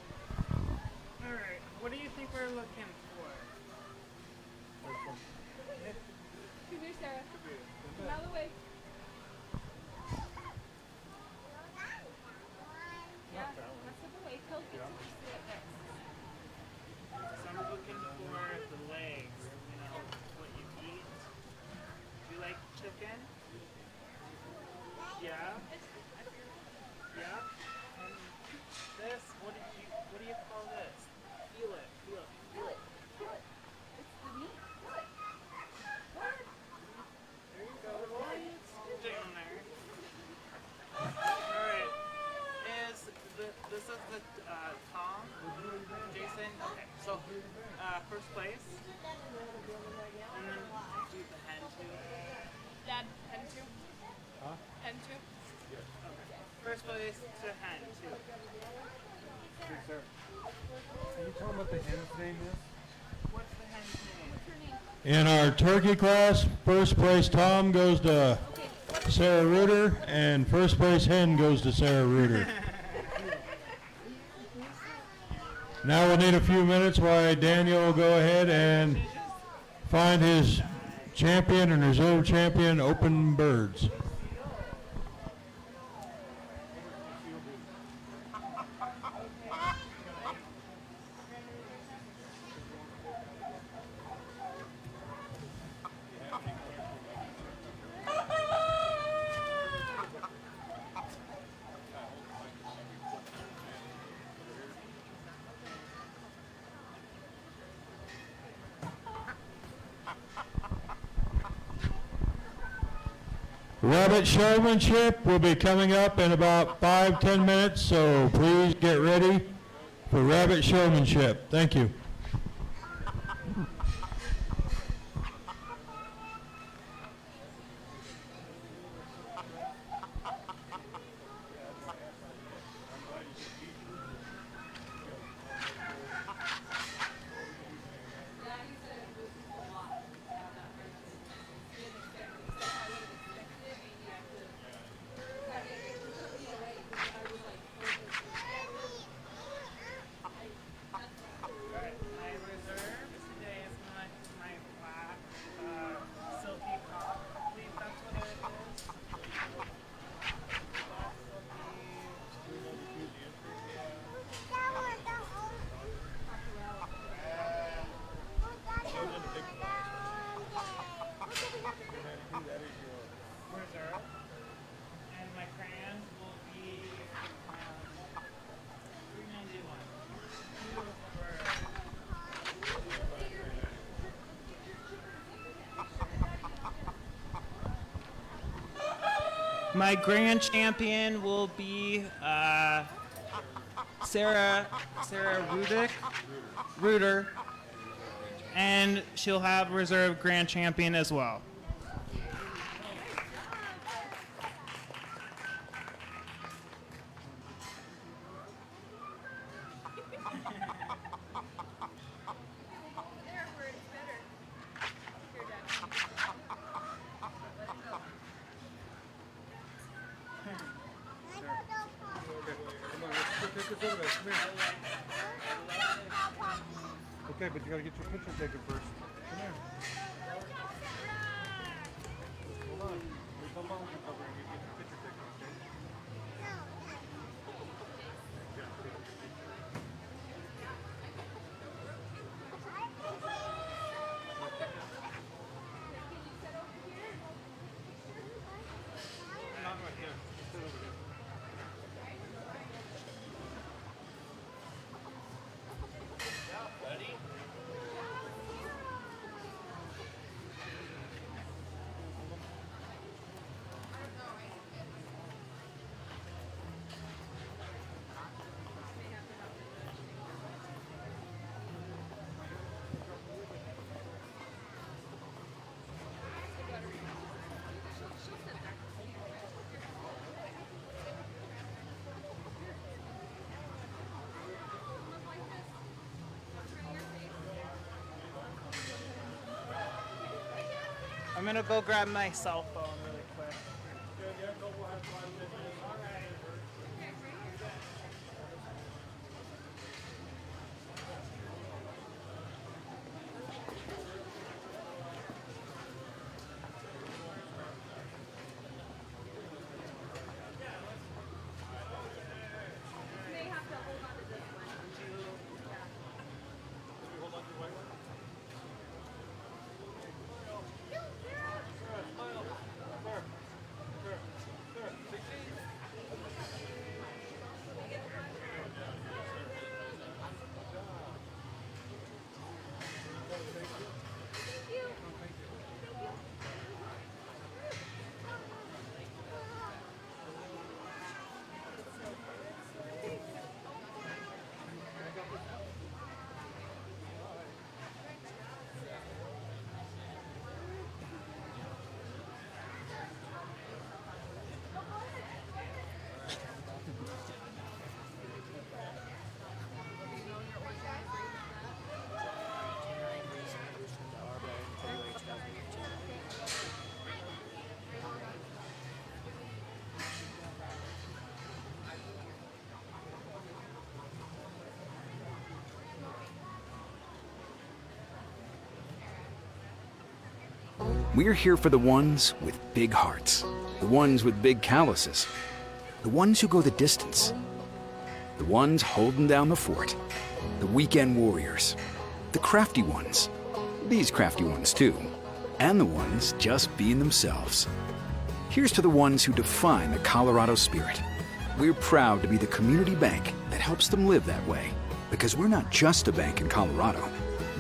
Alright, what do you think we're looking for? Come here, Sarah. chicken? Yeah. Yeah. And this, what do you call this? Feel it. Feel it. Feel it. Feel it. It's the meat. Feel it. What? There you go. It's down there. Alright. This is the Tom? Jason? Okay. So, first place. And then do the hen too. Dad, hen two? Huh? Hen two? Okay. First place to hen too. Hey, sir. Can you tell them what the hen's name is? What's the hen's name? What's her name? In our turkey class, first place Tom goes to Sarah Reuter, and first place hen goes to Sarah Reuter. Now we'll need a few minutes while Daniel will go ahead and find his champion and reserve champion open birds. Rabbit showmanship will be coming up in about 5-10 minutes, so please get ready for rabbit showmanship. Thank you. Alright, my reserve today is my black silky cock. I believe that's what it is. Black reserve. And my crayons will be $3.91. My grand champion will be Sarah Reuter, and she'll have reserve grand champion as well. There, where it's better. Here, Dad. Let it go. Come on, let's take this over there. Come here. Okay, but you gotta get your picture taken first. Come here. Hold on. There's no mountain cover and you get your picture taken, okay? Not right here. Just sit over there. Ready? I'm gonna go grab my cell phone really quick. We're here for the ones with big hearts, the ones with big calluses, the ones who go the distance, the ones holding down the fort, the weekend warriors, the crafty ones, these crafty ones too, and the ones just being themselves. Here's to the ones who define the Colorado spirit. We're proud to be the community bank that helps them live that way, because we're not just a bank in Colorado.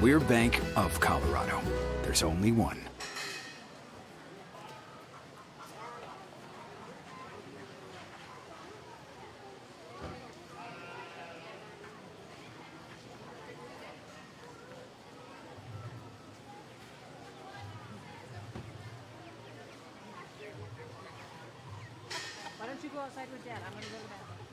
We're Bank of Colorado. There's only one. Why don't you go outside with Dad? I'm gonna go to the bathroom.